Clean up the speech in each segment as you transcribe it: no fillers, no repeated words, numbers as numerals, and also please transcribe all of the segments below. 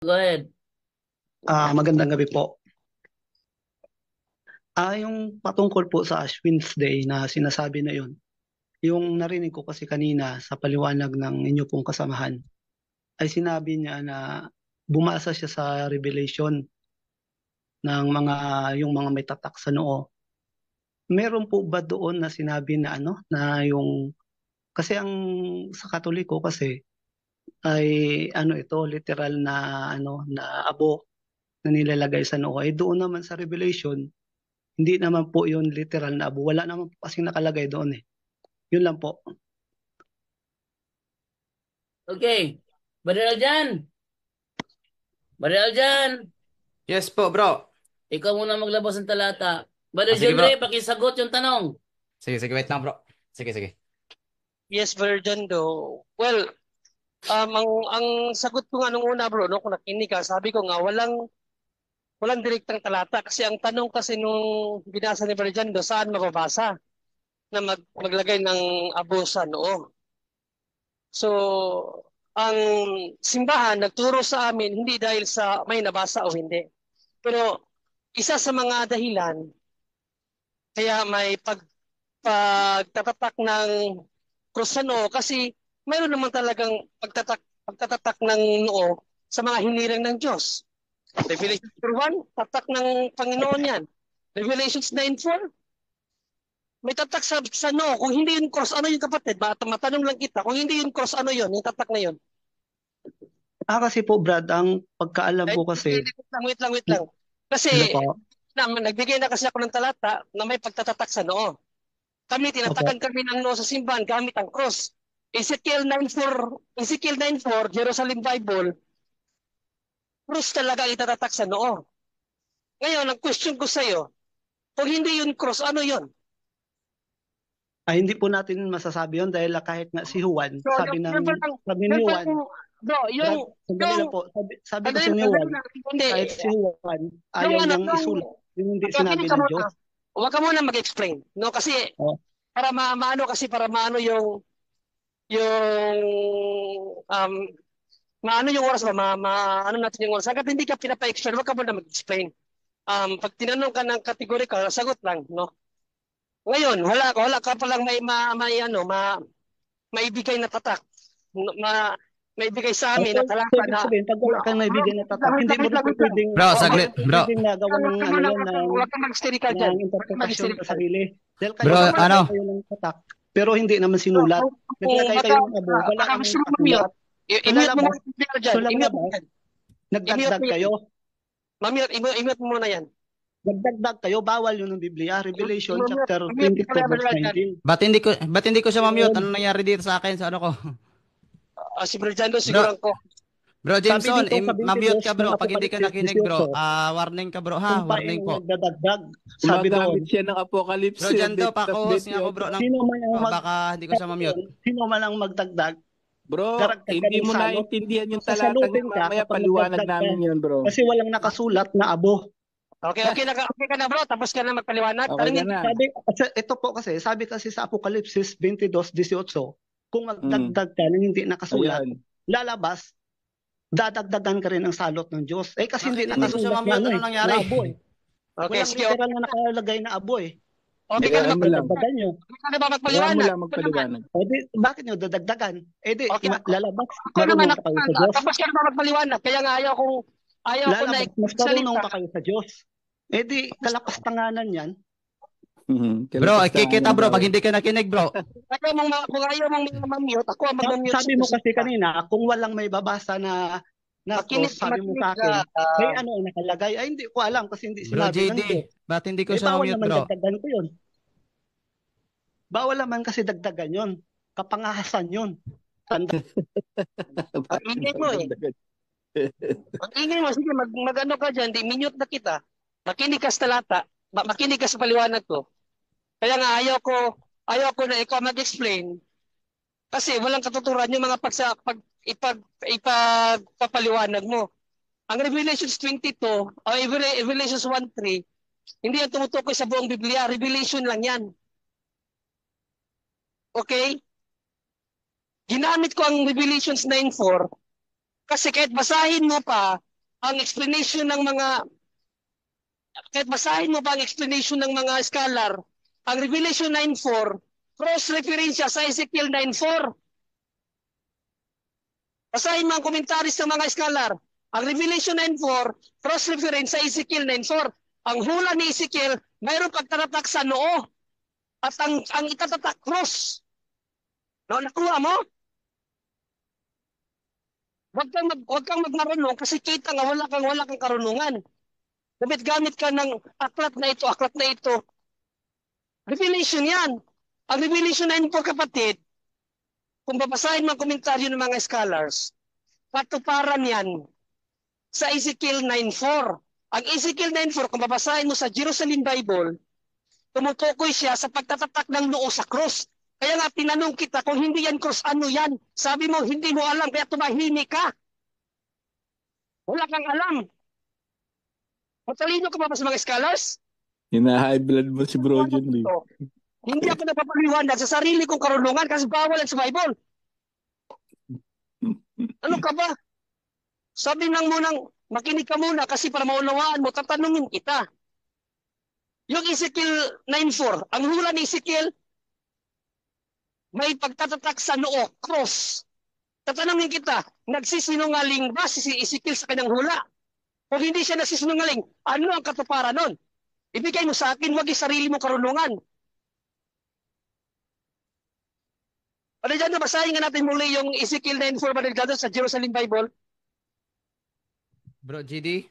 Go ahead. Magandang gabi po. Yung patungkol po sa Ash Wednesday na sinasabi na yun, yung narinig ko kasi kanina sa paliwanag ng inyo pong kasamahan, ay sinabi niya na bumasa siya sa Revelation ng yung mga may tatak sa noo. Meron po ba doon na sinabi na na yung, kasi ang sa Katoliko kasi ay ito literal na na abo na nilalagay sa noo. Eh doon naman sa Revelation, hindi naman po yun literal na abo. Wala naman po kasing nakalagay doon eh. Yun lang po. Okay. Brother Aljan. Brother Aljan. Yes po, bro. Ikaw muna maglabas ng talata. Brother Sige, John bro. Ray, pakisagot yung tanong. Sige, sige, wait lang, bro. Sige, sige. Yes, Virgin do. Well, ang sagot ko nga nung una bro, no, kung nakinig ka, sabi ko nga walang direktang talata kasi ang tanong kasi nung binasa ni Virgin do, saan mababasa na maglagay ng abo sa noo. So, ang simbahan nagturo sa amin hindi dahil sa may nabasa o hindi. Pero isa sa mga dahilan kaya may pagtatatak ng krus sa noo kasi mayroon naman talagang pagtatatak ng noo sa mga hinirang ng Diyos. Revelation 1, tatak ng Panginoon yan. Revelations 9:4, may tatak sa noo. Kung hindi yun cross, ano yun kapatid? Matanong lang kita, kung hindi yun cross, ano yun? Yung tatak na yun? Kasi po Brad, ang pagkaalam ko kasi, Wait lang. Kasi ano po, nagbigay na kasi ako ng talata na may pagtatatak sa noo. Kami, opo, tinatakan kami ng noo sa simbahan gamit ang cross. Ezekiel 9:4, Jerusalem Bible, cross talaga ang itatatak sa noo. Ngayon, ang question ko sa iyo, kung hindi yun cross, ano yun? hindi po natin masasabi yun dahil kahit nga si Juan, So, sabi ni Juan, bro, Brad, sandali lang po, sabi kasi ni Juan, hindi, kahit si Juan, yung ayaw ano, niyang isulat, yung hindi makinig sinabi ka ng muna. Diyos. Huwag ka muna mag-explain. No? Kasi, Oh, para maano yung, um, maano yung oras ba, ano natin yung oras. Agad hindi ka pinapa-explain, huwag ka muna mag-explain. Pag tinanong ka ng categorical, sagot lang, no? Ngayon, wala ka palang maibigay na tatak. Ma, maibigay sa amin so, na so talata ibig na sabihin, pag wala kang naibigay na tatak, hindi mo rin po pwedeng, Bro, hindi saglit, mo po bro. pwedeng nagawa ng yun, Huwag kang mag-hysterical ng dyan. Huwag kang interpretasyon sa mag-hysterical. sarili. Dahil kayo Bro, naglagay ano? kayo ng tatak, pero hindi naman sinulat. Kung Naglagay kayo ng abo, wala baka namang gusto mo nakasulat. mute, So i-mute mo lalabas, muna yung so dyan. I-mute mo lalabas, yan. I-mute nagdagdag mo yan. kayo. I-mute mo muna yan. Nagdagdag kayo, bawal yun ng Biblia. Revelation chapter I-mute mo 22 na verse dyan. 19. Ba't hindi ko siya ma-mute? Yun. Ano nangyari dito sa akin? Sa ano ko? Si Berjando Bro, siguro ko. bro Sabi Jameson, dito sa ma-mute 22 ka, ng bro. Pag hindi ka Apokalipsis nakinig, bro. 18, Warning ka, bro, ha? sumpain Warning ang po. nagdadagdag. Sabi Gumagamit doon, siya ng Apocalypse Bro, dyan daw, update pa-co-host update niya ako, yan. bro. sino man ang Baka hindi ko siya sabi ma-mute. doon, sino man ang magdagdag, Bro, daragdag ka hindi ng mo salot, naintindihan yung talatang sasalutin yan. ka Mamaya kapag paliwanag nagdagdag ka. namin yan, bro. Kasi walang nakasulat na abo. Okay ka na bro. Tapos ka na magpaliwanag. Okay ka Tanungin na. Ito po kasi, sabi kasi sa Apokalipsis 22:18, kung Mm. magdagdag ka ng hindi nakasulat, Ayun. lalabas, dadagdagan ka rin ang salot ng Diyos. Eh kasi hindi Bakit hindi ko siya nakasulat na ma-mute? Ano na nangyari? abo eh. Okay, Walang sige. literal na nakalagay na abo eh. Okay Eh ka na Hayaan mo lang. dadagdagan nyo. Okay ka na ba Hayaan mo magpaliwanag? lang magpaliwanag. Bakit nyo dadagdagan? Okay. Lalabas, Ako naman, marunong pa kayo sa Diyos. tapos ka na ba magpaliwanag? Kaya nga ayaw ko na Lalabas, mas marunong salita. pa kayo sa Diyos. Kalapastanganan yan. Bro, kikita, bro. Pag hindi ka nakinig, bro. Kung ayaw mong mamute, ako ang mag-mute. Sabi mo kasi kanina, kung walang may babasa na cross, sabi mo sa akin, ano ang nakalagay? Ay, hindi ko alam kasi hindi Bro, sinabi ng JD. Diyos. Ba't hindi ko Eh, siya bawal ma-mute, naman bro? dagdagan ko yun. Bawal naman kasi dagdagan yun. Kapangahasan yun. Tanda. Ang ingay mo eh. Ang ingay mo, sige, mag-ano ka dyan, di minute na kita. Makinig ka sa talata, makinig ka sa paliwanag ko. Kaya nga ayaw ko na ikaw mag-explain kasi walang katuturan yung mga ipagpapaliwanag mo. Ang Revelations 22 o Revelations 1:3, hindi yan tumutukoy sa buong Biblia. Revelation lang yan. Okay? Ginamit ko ang Revelations 9:4 kasi kahit basahin mo pa, ang explanation ng mga, kahit basahin mo pa ang explanation ng mga scholar, ang Revelation 9:4, cross-reference siya sa Ezekiel 9:4. Basahin mo ang komentaris ng mga scholar. Ang Revelation 9:4, cross-reference sa Ezekiel 9:4. Ang hula ni Ezekiel, mayroong pagtatatak sa noo. At ang itatatak cross. No, nakuha mo? Huwag kang magmarunong kasi kita nga wala kang karunungan. Gamit ka ng aklat na ito. Revelation yan. Ang Revelation 9:4 kapatid, kung babasahin mo ang komentaryo ng mga scholars, patuparan yan sa Ezekiel 9:4. Ang Ezekiel 9:4, kung babasahin mo sa Jerusalem Bible, tumutukoy siya sa pagtatatak ng noo sa cross. Kaya nga tinanong kita, kung hindi yan cross, ano yan? Sabi mo, hindi mo alam, kaya tumahimik ka. Wala kang alam. Matalino ka ba sa mga scholars? Hina-high blood mo si Bro John Lee. Hindi ako napapaliwanag sa sarili kong karunungan kasi bawal yan sa Bible. Ano ka ba? Sabi nang munang, makinig ka muna kasi para maunawaan mo, tatanungin kita. Yung Ezekiel 9:4, ang hula ni Ezekiel, may pagtatatak sa noo, cross. Tatanungin kita, nagsisinungaling ba si Ezekiel sa kanyang hula? Kung hindi siya nagsisinungaling, ano ang katuparan nun? Ibigay mo sa akin, wag yung sarili mo karunungan. Ano dyan na, basahin nga natin muli yung Ezekiel 9:4 sa Jerusalem Bible. Bro, GD?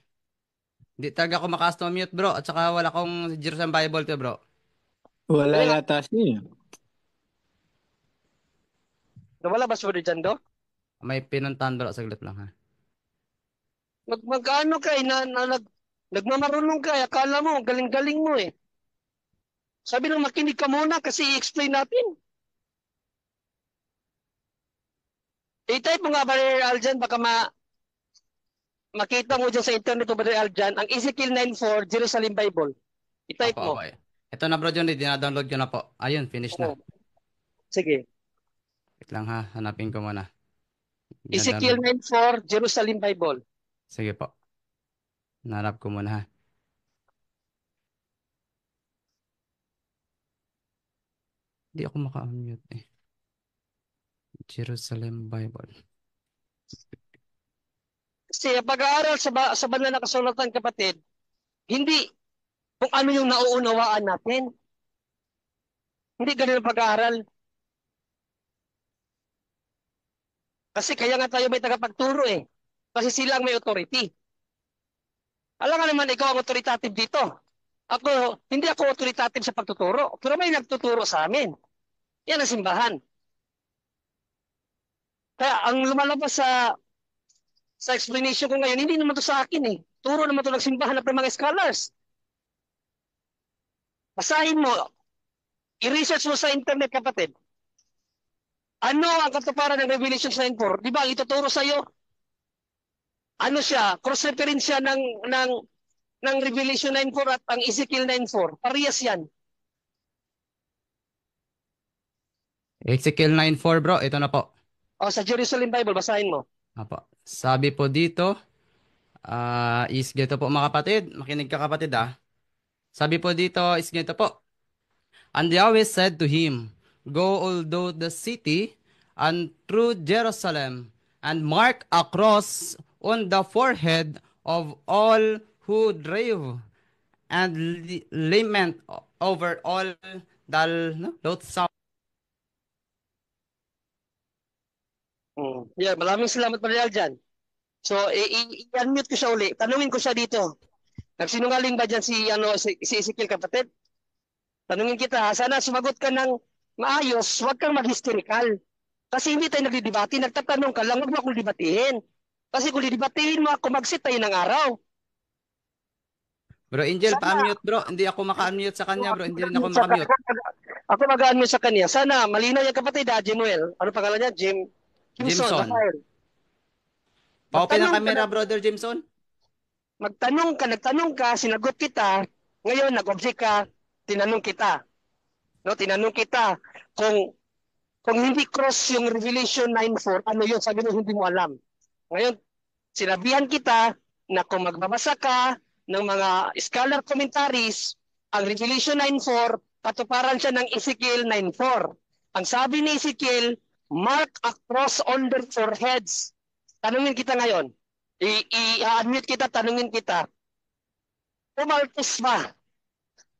Hindi talaga ako makasto mute, bro. At saka wala akong Jerusalem Bible to, bro. Wala yata siya. Nawala ba siya dyan do? May pinuntahan, bro. Saglit lang, ha? Magkano ka nagmamarunong ka, akala mo, galing-galing mo eh. Sabi nang makinig ka muna kasi i-explain natin. I-type mo nga, Brother Aljan, baka makita mo dyan sa internet o Brother Aljan, ang Ezekiel 9:4, Jerusalem Bible. I-type mo. Okay. Ito na, bro John, dina-download ko na po. Ayun, finish na. Sige. Wait lang, ha? Hanapin ko muna. Ezekiel 9:4, Jerusalem Bible. Sige po. Nanap ko muna, ha? Hindi ako maka-unmute, eh. Jerusalem Bible. Kasi pag-aaral sa banal na kasulatan, kapatid, hindi kung ano yung nauunawaan natin. Hindi ganun ang pag-aaral. Kasi kaya nga tayo may tagapagturo eh. Kasi sila ang may authority. Alam nga naman, ikaw ang authoritative dito. Hindi ako authoritative sa pagtuturo. Pero may nagtuturo sa amin. Yan ang simbahan. Kaya ang lumalabas sa explanation ko ngayon, hindi naman to sa akin eh. Turo naman to ng simbahan ng mga scholars. Basahin mo, i-research mo sa internet, kapatid. Ano ang katuparan ng Revelation 9:4? Di ba, ang ituturo sa iyo? Ano siya? Cross-reference siya ng Revelation 9:4 at ang Ezekiel 9:4. Parehas yan. Ezekiel 9:4, bro. Ito na po. O, sa Jerusalem Bible, basahin mo. Apo. Sabi po dito, is ganito po mga kapatid. Makinig ka kapatid, ah. Sabi po dito, is ganito po. And Yahweh said to him, Go although the city and through Jerusalem, and mark a cross on the forehead of all who drive, and lament over all the loathsome. Yeah, maraming salamat pa rin dyan. So, i-unmute ko siya uli. Tanungin ko siya dito. Nagsinungaling ba dyan si Ezekiel, kapatid? Tanungin kita, sana sumagot ka ng maayos, huwag kang mag-hysterical. Kasi hindi tayo nagdidebate, nagtatanong ka lang, huwag mo akong debatehin. Kasi kung didebatihin mo ako, mag-sit tayo ng araw. Bro Angel, pa-unmute bro. Hindi ako maka-unmute sa kanya bro. Hindi rin ako maka-mute. Ako mag-unmute sa kanya. Sana, malinaw yung kapatid ha, Jimuel. Ano pangalan niya? Jimson. Pa-open ang camera, brother Jimson. Nagtanong ka, sinagot kita. Ngayon, nag-object ka, tinanong kita. No, tinanong kita kung hindi cross yung Revelation 9:4, ano yun? Sabi mo, hindi mo alam. Ngayon, sinabihan kita, na kung magbabasa ka ng mga scholar commentaries, ang Revelation 9:4, katuparan siya ng Ezekiel 9:4. Ang sabi ni Ezekiel, mark a cross on their foreheads. Tanungin kita ngayon. I-unmute kita, tanungin kita. Pumaltos ba?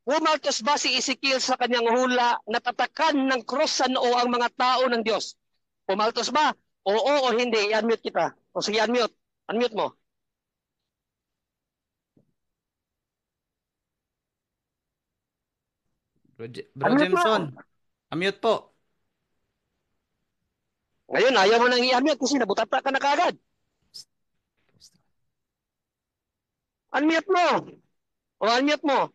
Pumaltos ba si Ezekiel sa kanyang hula na tatakan ng cross sa noo ang mga tao ng Diyos? Pumaltos ba? Oo o hindi? I-unmute kita. O sige, unmute. Unmute mo. Bro Unmute mo. Jameson, unmute po. Ngayon, ayaw mo nang i-unmute kasi nabutata ka na kagad. Unmute mo. O unmute mo.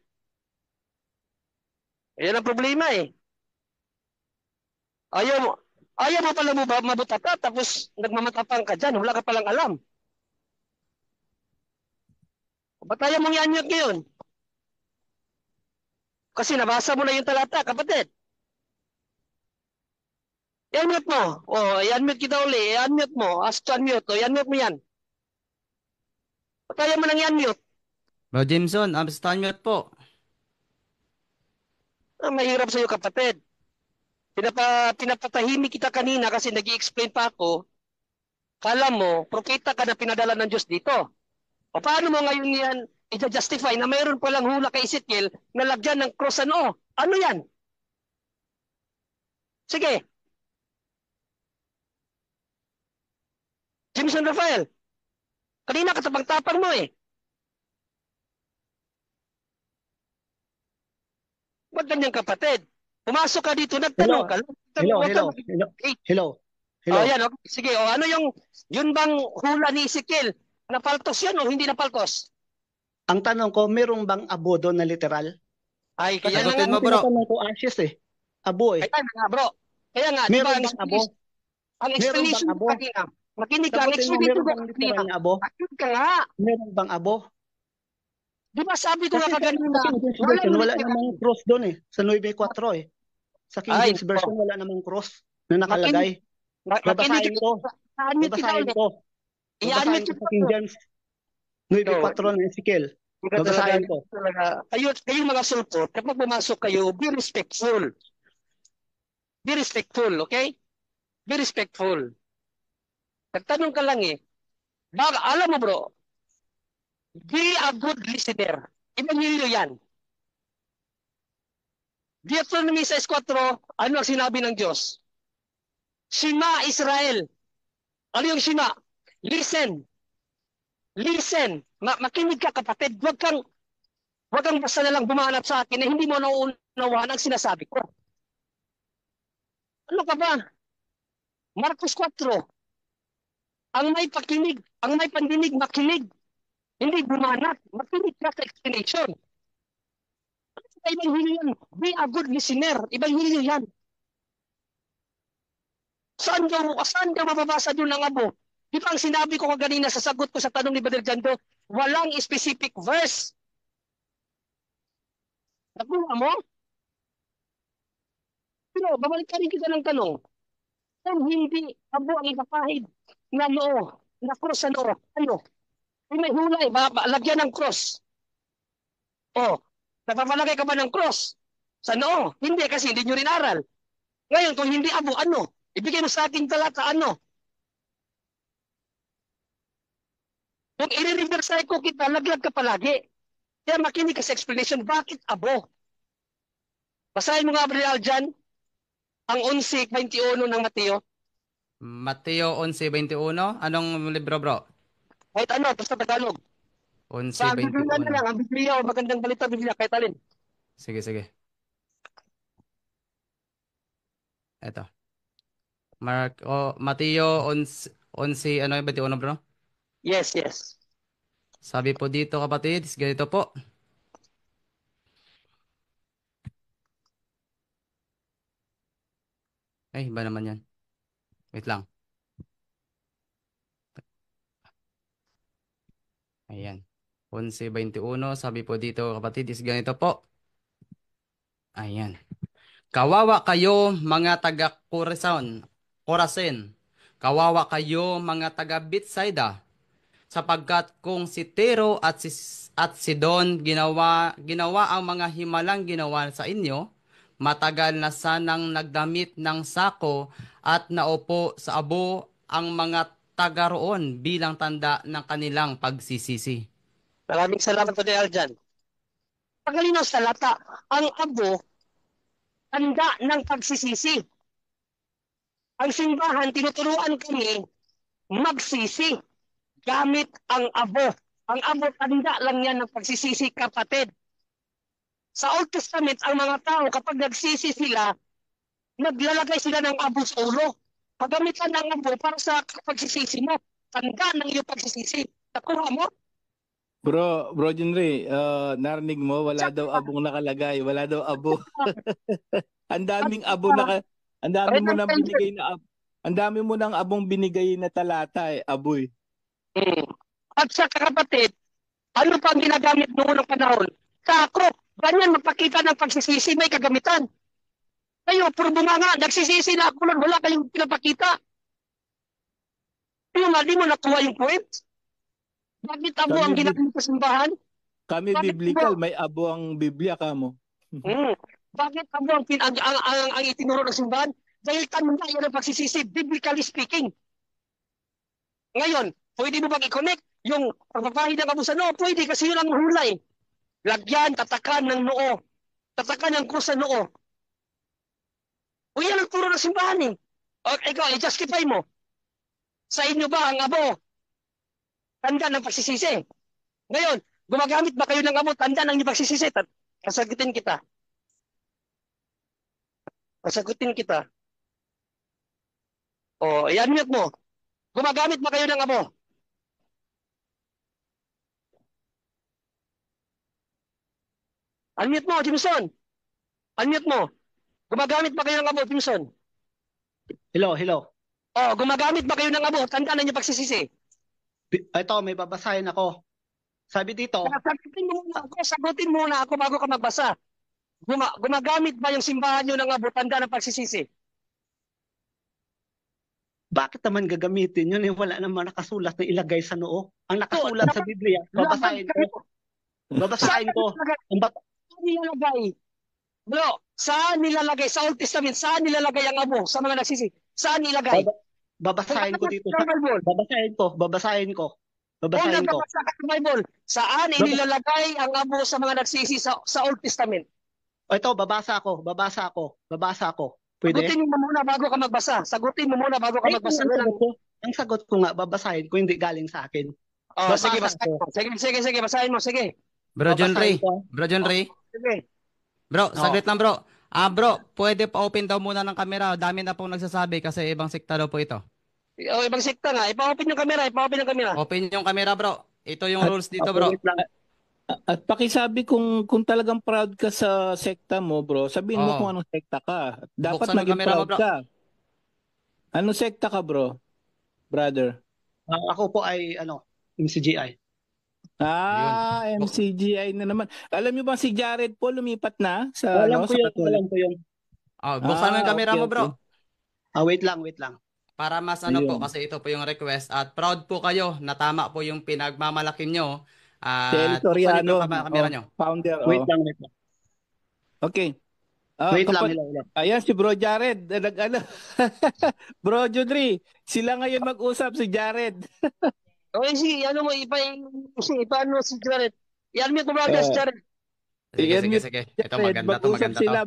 Ayan ang problema eh. Ayaw mo pala mabutata tapos nagmamatapang ka dyan. Wala ka palang alam. Ba't ayaw mong i-unmute ngayon? Kasi nabasa mo na yung talata, kapatid. I-unmute mo. O, i-unmute kita uli. I-unmute mo. Ask to unmute. O, i-unmute mo yan. Ba't ayaw mo nang i-unmute? Bro Jameson, basta unmute po. Mahirap sa'yo, kapatid. Pinapatahimik kita kanina kasi nag-i-explain pa ako. Kala mo, propeta ka na pinadala ng Diyos dito. O paano mo ngayon yan i-justify na mayroon palang hula kay Ezekiel na lagyan ng cross sa noo? Ano yan? Sige. Jameson Rafael, kanina katapang-tapang mo eh. Ba't ganyan, kapatid? Pumasok ka dito, nagtanong ka. Hello. Oh, yan, okay. Sige, ano yun bang hula ni Ezekiel? Napaltos yan o hindi napaltos? Ang tanong ko, merong bang abo doon na literal? Ay, kaya na Sagutin nga. mo, bro. Tinatanong ko ashes eh. Abo eh. Kaya nga, bro. Kaya nga, di ba, Meron bang abo? ang explanation Meron bang abo? ko kanina, makinig ka, ang Sagutin mo, explanation meron ko bang kanina, literal na abo? makinig ka nga. Meron bang abo? Di ba sabi ko Kasi nga kanina, sa King James Version, wala literal. namang cross doon eh. Sa 9:4 eh. Sa King Ay, James Version, wala namang cross na nakalagay. Babasahin ko. I-unmute kita Babasahin ulit. ko. I-unmute Babasahin ko kita sa King ulit. James 9:4 ng Ezekiel. Babasahin ko. Kayong mga sulpot, kapag pumasok kayo, be respectful. Be respectful, okay? Be respectful. Nagtanong ka lang eh. Alam mo bro, be a good listener. Ebanghelyo yan. Deuteronomy 6:4, ano ang sinabi ng Diyos? Shema Israel. Ano yung Shema? Listen. Listen. Makinig ka, kapatid. Huwag kang basta na lang bumanat sa akin na hindi mo nauunawaan ang sinasabi ko. Ano ka ba? Marcos 4. Ang may pakinig, ang may pandinig, makinig. Hindi bumanat. Makinig ka sa explanation. Ibanghelyo yan. Be a good listener. Ibanghelyo yan. Saan daw mababasa doon ang abo? Di ba ang sinabi ko kanina sa sagot ko sa tanong ni Brother Jando, walang specific verse. Nakuha mo? Pero babalik ka rin kita ng tanong. Kung hindi abo ang ikapahid na noo, na cross sa noo, ano? Kung may hulay, lagyan ng cross. O, napapalagay ka ba ng cross sa noo? Hindi, kasi hindi nyo rin aral. Ngayon, kung hindi abo, ano? Ibigay mo sa ating talata, ano? Kung i-reverse ko kita, laglag ka palagi. Kaya makinig ka sa explanation, bakit abo? Basahin mo nga, Brother dyan, ang 11:21 ng Mateo. Mateo 11:21. Anong libro, bro? Kahit ano, basta Tagalog. Sa Biblia na lang, 11:21. ang Biblia o magandang balita Biblia, kahit alin. Sige, sige. Eto. Mateo 11, ano yung 21, bro? Yes, yes. Sabi po dito, kapatid, is ganito po. Ay, iba naman yan. Wait lang. Ayan. 11:21, sabi po dito, kapatid, is ganito po. Ayan. Kawawa kayo, mga taga-Corazon. Kawawa kayo, mga taga-Bethsaida. sapagkat kung si Tiro at Sidon ginawa ang mga himalang ginawa sa inyo, matagal na sanang nagdamit ng sako at naupo sa abo ang mga taga roon bilang tanda ng kanilang pagsisisi. Maraming salamat Brother Aljan. Pagalinaw sa lata, ang abo, tanda ng pagsisisi. Ang simbahan, tinuturuan kami magsisi gamit ang abo. Ang abo, tanda lang yan ng pagsisisi, kapatid. Sa Old Testament, ang mga tao, kapag nagsisi sila, naglalagay sila ng abo sa ulo. Pagamitan ng abo para sa pagsisisi mo. Tanda ng iyong pagsisisi. Nakuha mo? Bro Junri, narinig mo, wala daw abong nakalagay. Wala daw abo. Ang daming abo ang dami mo nang binigay na ang dami mo nang abong binigay na talata aboy. At sa kapatid, ano pa ang ginagamit noong unang panahon? Sako. Ganyan, magpakita ng pagsisisi, may kagamitan. Kayo, puro bumanga, nagsisisi na ako, wala kayong pinapakita. Yung di mo nakuha yung point? Bakit abo ang ginagamit sa simbahan? Kami biblical, may abo ang Biblia kamo. Bakit abo ang itinuro ng simbahan? Dahil tanda yan ang pagsisisi, biblically speaking. Ngayon, pwede mo bang i-connect yung pagpapahid ng abo sa noo? Pwede kasi yun ang hulay. Lagyan, tatakan ng noo. Tatakan ng krus sa noo. O yan ang turo ng simbahan eh. O ikaw, i-justify mo. Sa inyo ba ang abo? Tanda ng pagsisisi. Ngayon, gumagamit ba kayo ng abo? Tanda ng inyong pagsisisi. Kasagutin kita. Kasagutin kita. O, i-unmute mo. Gumagamit ba kayo ng abo? Unmute mo, Jimson. Unmute mo. Gumagamit ba kayo ng abo, Jimson? Hello. O, gumagamit ba kayo ng abo? Tanda na niyo pagsisisi. Ito, may babasahin ako. Sabi dito, Sagutin muna ako bago ka magbasa. Gumagamit ba yung simbahan nyo ng abo? Tanda ng pagsisisi. bakit naman gagamitin yun? Wala naman nakasulat na ilagay sa noo. Ang nakasulat sa Biblia, babasahin ko. Babasahin ko. Saan nilalagay? Bro, saan nilalagay? Sa Old Testament, saan nilalagay ang abo sa mga nagsisi? Saan nilagay? Babasahin ko dito. Bible. Babasahin ko. Nababasa ka sa Bible. Saan inilalagay ang abo sa mga nagsisi sa Old Testament? O ito, babasa ako. Pwede? Sagutin mo muna bago ka magbasa. Ang sagot ko nga, babasahin ko, hindi galing sa akin. Oh, sige, basahin mo. Sige, basahin mo. Sige. Bro John Ray. Sige. Bro, saglit lang bro. Bro, pwede pa open daw muna ng camera. Dami na pong nagsasabi kasi ibang sekta daw po ito. O, ibang sekta nga. Ipa-open yung camera. Open yung camera bro. Ito yung rules dito bro. At pakisabi kung talagang proud ka sa sekta mo, bro, sabihin mo Oo. kung anong sekta ka. Dapat Buksan ang maging camera mo, proud bro. ka. Anong sekta ka, bro? Brother. Ako po ay, MCGI. Ayun. MCGI na naman. Alam niyo ba si Jared po lumipat na sa Alam ko Catholic? yun. Buksan mo yung camera okay, mo bro. Wait lang. Para mas po Ayun. kasi ito po yung request at proud po kayo na tama po yung pinagmamalaki nyo. Si At El buksan niyo Soriano, po yung camera nyo. founder. Wait lang. Okay. Wait lang. Ayan si Bro Jared. Bro Judri, sila ngayon mag-usap si Jared. Okay, ipaano si Jared. I-unmute mo brother, si Jared. Sige. Ito maganda to. Mag-usap sila,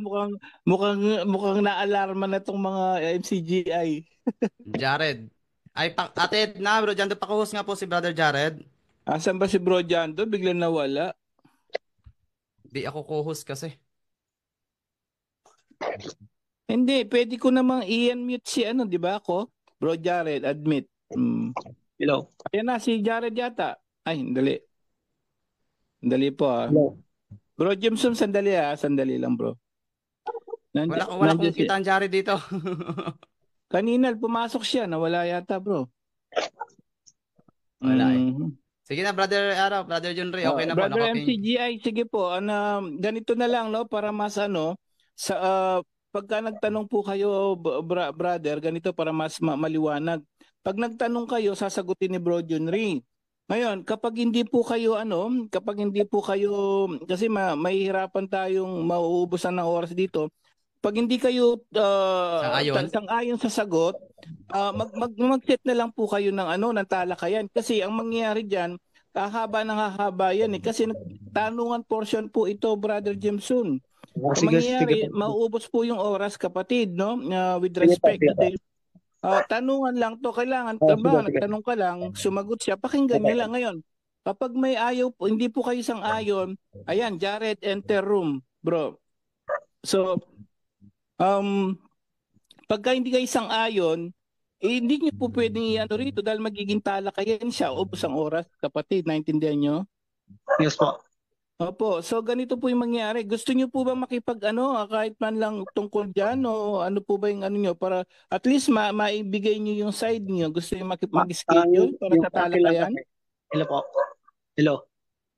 mukhang na-alarma na tong mga MCGI. Jared. Ate na bro, dyan pakuhos nga po si Brother Jared. Asan ba si Bro Jando? Biglang nawala. Di ako co-host kasi. Hindi, pwede ko namang i-unmute si di ba ako? Bro Jared, admit. Hello. Ayan na, si Jared yata. Ay, dali. Dali po Hello. Bro Jimson, sandali Sandali lang bro. Wala kong kita ang Jared dito. Kanina, pumasok siya. Nawala yata bro. Wala Sige na, Brother John Ray, okay na po. Brother MCGI, sige po. Ganito na lang, no? Para mas pagka nagtanong po kayo, brother, ganito para mas maliwanag. Pag nagtanong kayo, sasagutin ni Bro John Ray. Ngayon, kapag hindi po kayo, kasi mahihirapan tayong mauubusan ng oras dito. Pag hindi kayo Sang-ayon? sang-ayon sa sagot, mag-set na lang po kayo ng talakayan. Kasi ang mangyayari diyan, hahaba ng hahaba yan eh. Kasi tanungan portion po ito, Brother Jameson. Ang Sige, sige mangyayari, po. mauubos po yung oras, kapatid, no? With Sige po, respect sige to po. the tanungan lang to, kailangan Oh, ka sige, ba? sige. Nagtanong ka lang, sumagot siya, pakinggan niya lang. Ngayon, kapag may ayaw po, hindi po kayo sang-ayon, ayan, Jared, enter room, bro. So, pagka hindi kayo sang-ayon, hindi niyo po pwedeng i-ano rito dahil magiging talakayan siya, ubos ang oras, kapatid, naintindihan niyo? Yes po. Opo, so ganito po yung mangyayari. Gusto niyo po ba kahit man lang tungkol diyan, o ano po ba yung ano niyo para at least maibigay niyo yung side niyo? Gusto niyo mag-schedule para Yung sa akin lang talakayan? kasi. Hello po. Hello.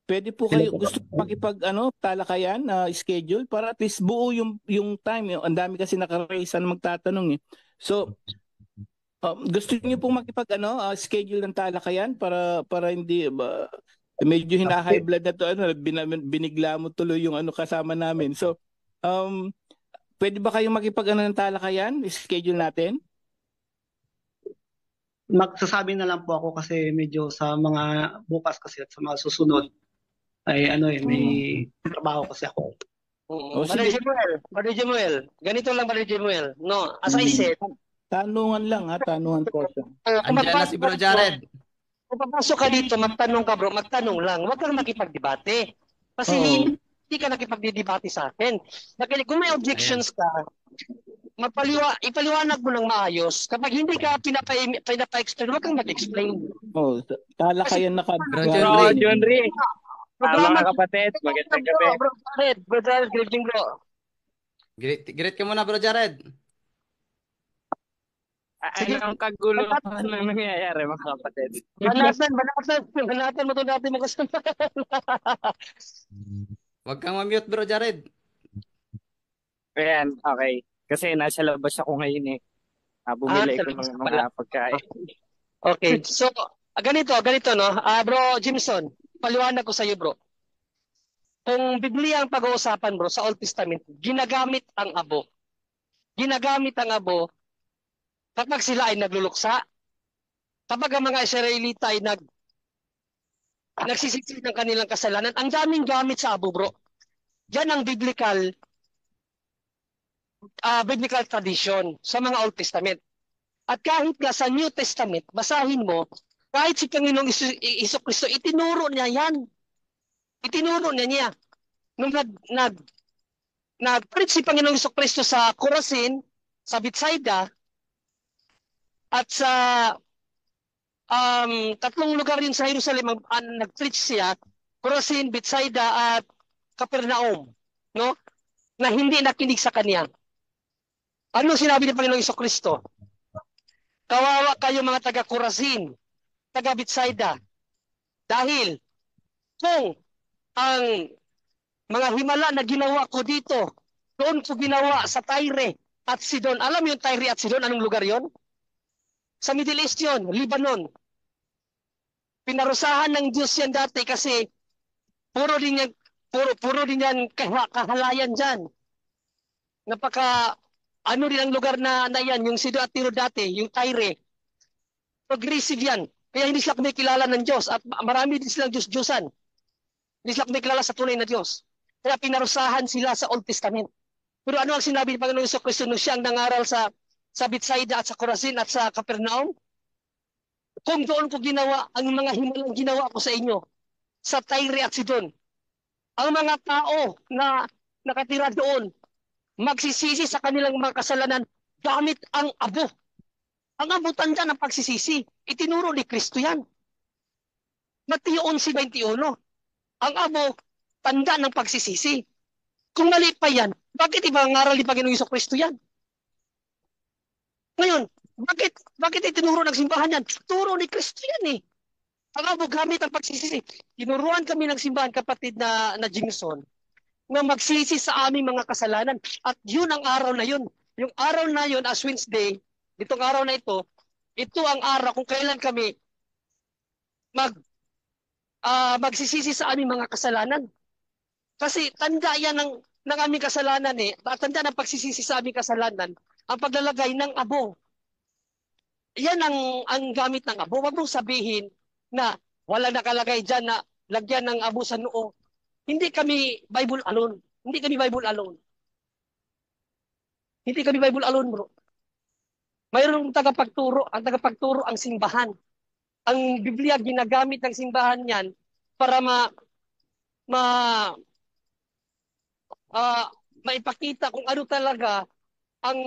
Pwede po Hello kayo po. gusto talakayan, schedule para at least buo yung time. Ang dami kasi naka-raise na magtatanong eh. So, gusto niyo pong schedule ng talakayan para hindi medyo hina-high blood na to, binigla mo tuloy yung kasama namin. So, pwede ba kayong ng talakayan? Schedule natin? Magsasabi na lang po ako kasi medyo sa mga bukas kasi at sa mga susunod ay may trabaho kasi ako. Brother Jemuel, ganito lang, Brother Jemuel. No, as I said, Tanungan lang tanungan portion. Andiyan na si Bro Jared. Kung papasok ka dito, magtanong ka bro, magtanong lang. Huwag kang makipagdebate. Kasi Oo. hindi ka nakipagdebate sa akin. Kung may objections ka, ipaliwanag mo ng maayos. Kapag hindi ka pinapa-explain, huwag kang mag-explain. Oh, talakayan na ka. Bro Bro, John John Ray. Programa, Mga kapatid, magandang gabi. Bro Jared, good evening bro. Greet ka muna, Bro Jared. Sige. Anong kaguluhan na nangyayari, mga kapatid? Banatan mo ito natin mga kasama. Huwag kang ma-mute, Bro Jared. Ayan, okay. Kasi nasa labas ako ngayon eh. Bumili ko labas ng ka pala. mga pagkain. Okay, so ganito no. Bro Jimson, paliwanag ko sa iyo bro. Kung Biblia ang pag-uusapan bro sa Old Testament, ginagamit ang abo. Ginagamit ang abo kapag sila ay nagluluksa, kapag ang mga Israelita ay nagsisisi ng kanilang kasalanan, ang daming gamit sa abo bro. Yan ang biblical tradition sa mga Old Testament. At kahit nga sa New Testament, basahin mo, kahit si Panginoong Iso-Kristo, itinuro niya yan. Itinuro niya. Nung nag-preach si Panginoong Iso-Kristo sa Chorazin, sa Bethsaida, at sa tatlong lugar yun sa Jerusalem, nag-preach siya, Chorazin, Bethsaida, at Capernaum, no? Na hindi nakinig sa kanya. Ano sinabi ni Panginoong Iso-Kristo? Kawawa kayo mga taga-Chorazin, taga-Bethsaida. Dahil kung ang mga himala na ginawa ko dito, doon ko ginawa sa Tyre at Sidon. Alam mo yung Tyre at Sidon, anong lugar yon? Sa Middle East yun, Lebanon. Pinarusahan ng Diyos yan dati kasi puro din yan kahalayan dyan. Din ang lugar na yan, yung Sidon at Tiro dati, yung Tyre. Progressive yan. Kaya hindi sila kumikilala ng Diyos at marami din silang Diyos-Diyosan. Hindi sila kumikilala sa tunay na Diyos. Kaya pinarusahan sila sa Old Testament. Pero ano ang sinabi ni Panginoong Jesucristo nung siyang nangaral sa Bethsaida at sa Chorazin at sa Capernaum? Kung doon ko ginawa ang mga himalang ginawa ko sa inyo, sa Tyre at Sidon, ang mga tao na nakatira doon, magsisisi sa kanilang mga kasalanan gamit ang abo. Ang abo tanda ng pagsisisi. Itinuro ni Kristo yan. Mateo 11:21. Ang abo, tanda ng pagsisisi. Kung mali pa yan, bakit iba ang aral ni Panginoong Jesucristo yan? Ngayon, bakit itinuro ng simbahan yan? Turo ni Kristo yan eh. Ang abo gamit ang pagsisisi. Tinuruan kami ng simbahan, kapatid na Jimson, na magsisi sa aming mga kasalanan. At yun ang araw na yun. Yung araw na yun, as Wednesday, itong araw na ito ang araw kung kailan kami magsisisi sa aming mga kasalanan. Kasi tanda yan ng aming kasalanan eh. Tanda ng pagsisisi sa aming kasalanan, ang paglalagay ng abo. Yan ang gamit ng abo. Huwag mong sabihin na wala nakalagay dyan na lagyan ng abo sa noo. Hindi kami Bible alone. Hindi kami Bible alone. Hindi kami Bible alone, bro. Mayroong tagapagturo. Ang tagapagturo ang simbahan. Ang Biblia ginagamit ng simbahan yan para maipakita kung ano talaga ang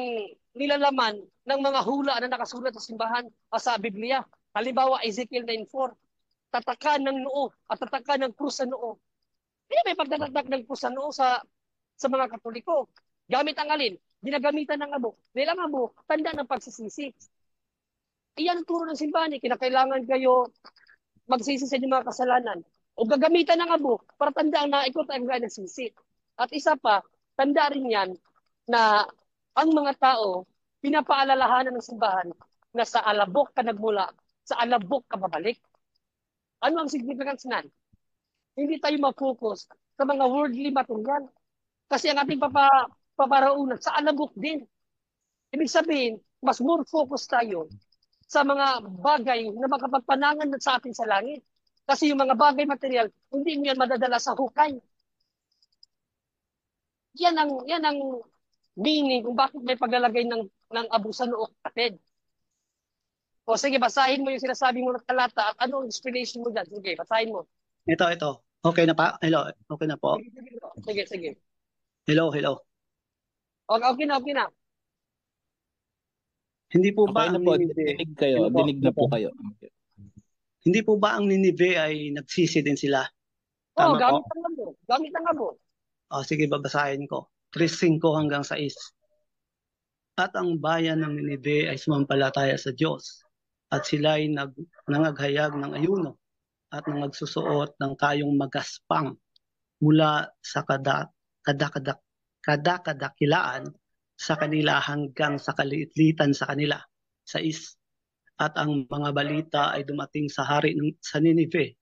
nilalaman ng mga hula na nakasulat sa simbahan sa Biblia. Halimbawa, Ezekiel 9:4, tatakan ng noo at tatakan ng krus sa noo. Kaya may pagtatatak ng krus sa noo sa mga Katoliko. Gamit ang alin? Ginagamitan ng abo. Dahil ang abo, tanda ng pagsisisi. Iyan ang turo ng simbahan. Kinakailangan kayo magsisi sa inyong mga kasalanan. O gagamitan ng abo para tandaan na ikaw tayo ng sisi. At isa pa, tanda rin yan na ang mga tao, pinapaalalahanan ng simbahan na sa alabok ka nagmula, sa alabok ka babalik. Ano ang significance nan? Hindi tayo ma-focus sa mga worldly material. Kasi ang ating paparaunan sa alabok din. Ibig sabihin, mas more focus tayo sa mga bagay na makapagpanangan sa atin sa langit. Kasi yung mga bagay material, hindi mo yan madadala sa hukay. Yan ang meaning kung bakit may paglalagay ng abo sa noo, kapatid. O sige, basahin mo yung sinasabi mo ng talata at ano ang explanation mo dyan. Sige, basahin mo. Ito. Okay na pa? Hello, okay na po. Sige. Hello. Okay na. Hindi po Okay ba na ang po, Ninive? dinig kayo. Hello po. Dinig na po kayo. Hindi po ba ang Ninive ay nagsisi din sila? Oo, Tama po? gamit ang abo. Gamit ang abo. Sige, babasahin ko. 3:5 hanggang 6. At ang bayan ng Ninive ay sumampalataya sa Diyos. At sila ay nangaghayag ng ayuno at nangagsusuot ng kayong magaspang mula sa kadakadakilaan sa kanila hanggang sa kaliitlitan sa kanila. 6. At ang mga balita ay dumating sa hari sa Ninive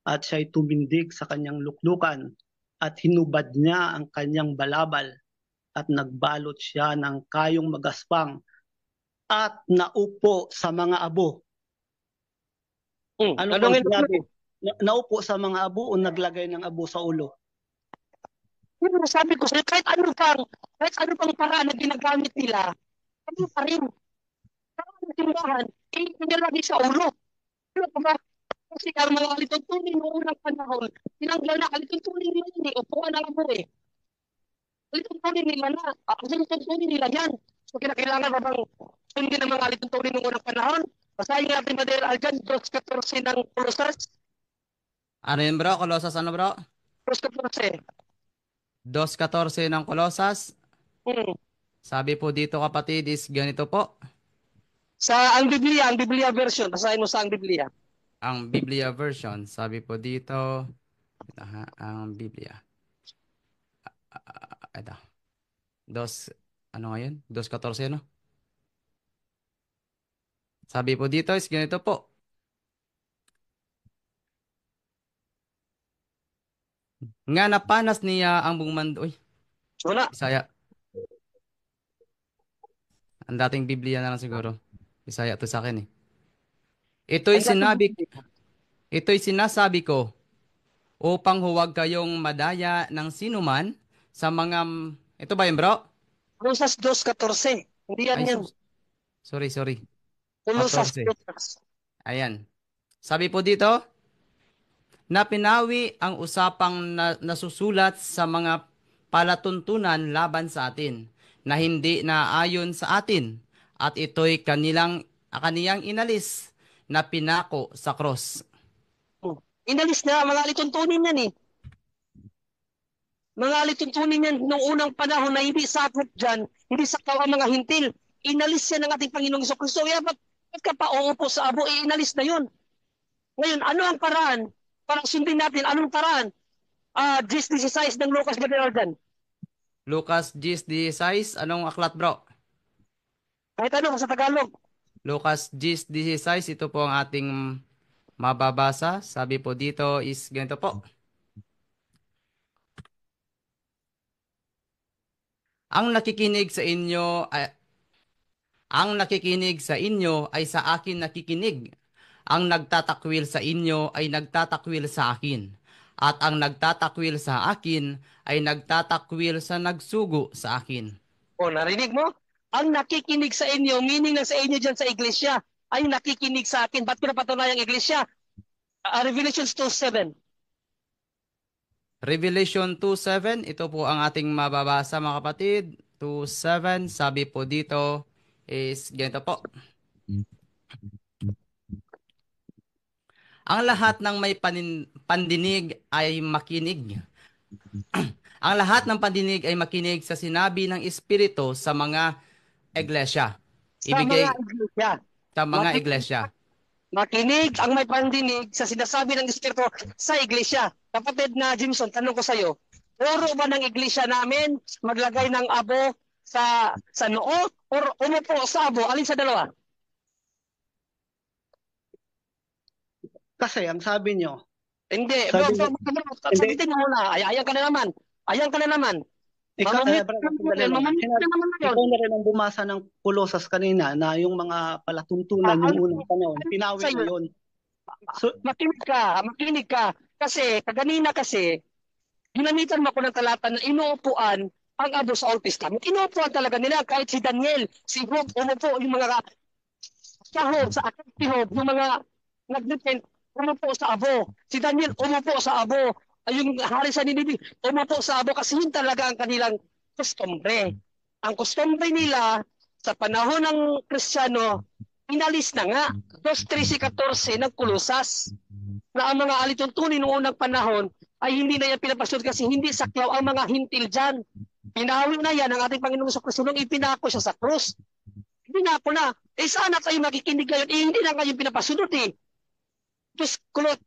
at siya'y tumindig sa kanyang luklukan at hinubad niya ang kanyang balabal at nagbalot siya ng kayong magaspang at naupo sa mga abo. Ano bang sinabi? Naupo sa mga abo o naglagay ng abo sa ulo? Pero sabi ko sa'yo, kahit ano pang paraan na ginagamit nila, ano pa rin. Ang simbahan, nilagay sa ulo. Ano pa ba? Kasi ang mga alituntunin noong unang panahon, tinanggal na alituntunin nila yun eh. Upuan ang abo eh. Alituntunin nila yan. So kinakailangan ba bang sundin ang mga alituntunin noong unang panahon? Basahin natin Brother Aljan, 2:14 ng Colosas. Ano yun bro? Kolosas ano bro? 2:14. 2:14 ng Kolosas. Sabi po dito kapatid is ganito po. Ang Biblia version. Basahin mo sa ang Biblia. Ang Biblia version. Sabi po dito. Ang Biblia. Ito. Ano ngayon? 2:14 no? Sabi po dito is ganito po. Nga napanas niya ang buong mundo. Uy, Wala. Bisaya. Ang dating Biblia na lang siguro. Bisaya to sa akin eh. Ito'y sinasabi ko upang huwag kayong madaya ng sinuman sa mga... Ito ba yun bro? Colosas 2:14. Hindi yan Ay, yan. sorry. Colosas 14. 2:14. Ayan. Sabi po dito, na pinawi ang usapang nasusulat sa mga palatuntunan laban sa atin na hindi naayon sa atin at ito'y kaniyang inalis na pinako sa cross. Inalis na, mga alituntunin yan eh. Mga alituntunin yan noong unang panahon na hindi sakop dyan, hindi sakaw ang mga hintil. Inalis yan ng ating Panginoong Jesucristo. Kaya ba't ka pa uupo sa abo, inalis na yun. Ngayon, ano ang paraan? Para sundin natin, anong paraan? 10:16 ng Lucas Gabriel dyan. Lucas 10:16, anong aklat bro? Kahit ano sa Tagalog. Lucas 10:16, ito po ang ating mababasa. Sabi po dito is ganito po. Ang nakikinig sa inyo ay sa akin nakikinig. Ang nagtatakwil sa inyo ay nagtatakwil sa akin. At ang nagtatakwil sa akin ay nagtatakwil sa nagsugo sa akin. O, narinig mo? Ang nakikinig sa inyo, meaning na sa inyo dyan sa iglesia, ay nakikinig sa akin. Ba't ko napatunay ang iglesia? Revelations 2:7. Revelation 2:7, ito po ang ating mababasa mga kapatid. 2:7, sabi po dito is ganito po. Ang lahat ng may pandinig ay makinig. Ang lahat ng pandinig ay makinig sa sinabi ng Espiritu sa mga iglesia. Ibigay sa mga iglesia. Makinig ang may pandinig sa sinasabi ng Espiritu sa iglesia. Kapatid na Jimson, tanong ko sa iyo, puro ba ng iglesia namin maglagay ng abo sa noo o umupo sa abo? Alin sa dalawa? Kasi ang sabi nyo, Hindi. Sabi Bro, niya- sabitin mo muna. Ayan ka na naman. Ayan ka na naman. ikaw, Mamamit brother, ka sandali lang. naman yun. Ikaw na rin ang bumasa ng Kolosas kanina na yung mga palatuntunan yung unang panahon, pinawi mo yun. So, Makinig ka. Kasi, kaganina kasi, ginamitan mo ko ng talata na inuupuan ang abo sa Old Testament. Inuupuan talaga nila kahit si Daniel, si Job, umupo yung mga Job, sa Job, yung mga nag-depend, umupo sa abo. Si Daniel, umupo sa abo. Yung hari sa Nineveh, umupo sa abo kasi yun talaga ang kanilang kustombre. Ang kustombre nila sa panahon ng Kristiyano, inalis na nga. 2:13-14 ng Kolosas na ang mga alituntunin noong unang panahon ay hindi na yan pinapasunod kasi hindi saklaw ang mga hintil dyan. Pinawi na yan ang ating Panginoong Kristo nung ipinako siya sa krus. Pinako na. Sana kayo makikinig ngayon. Hindi na kayo pinapasunod eh.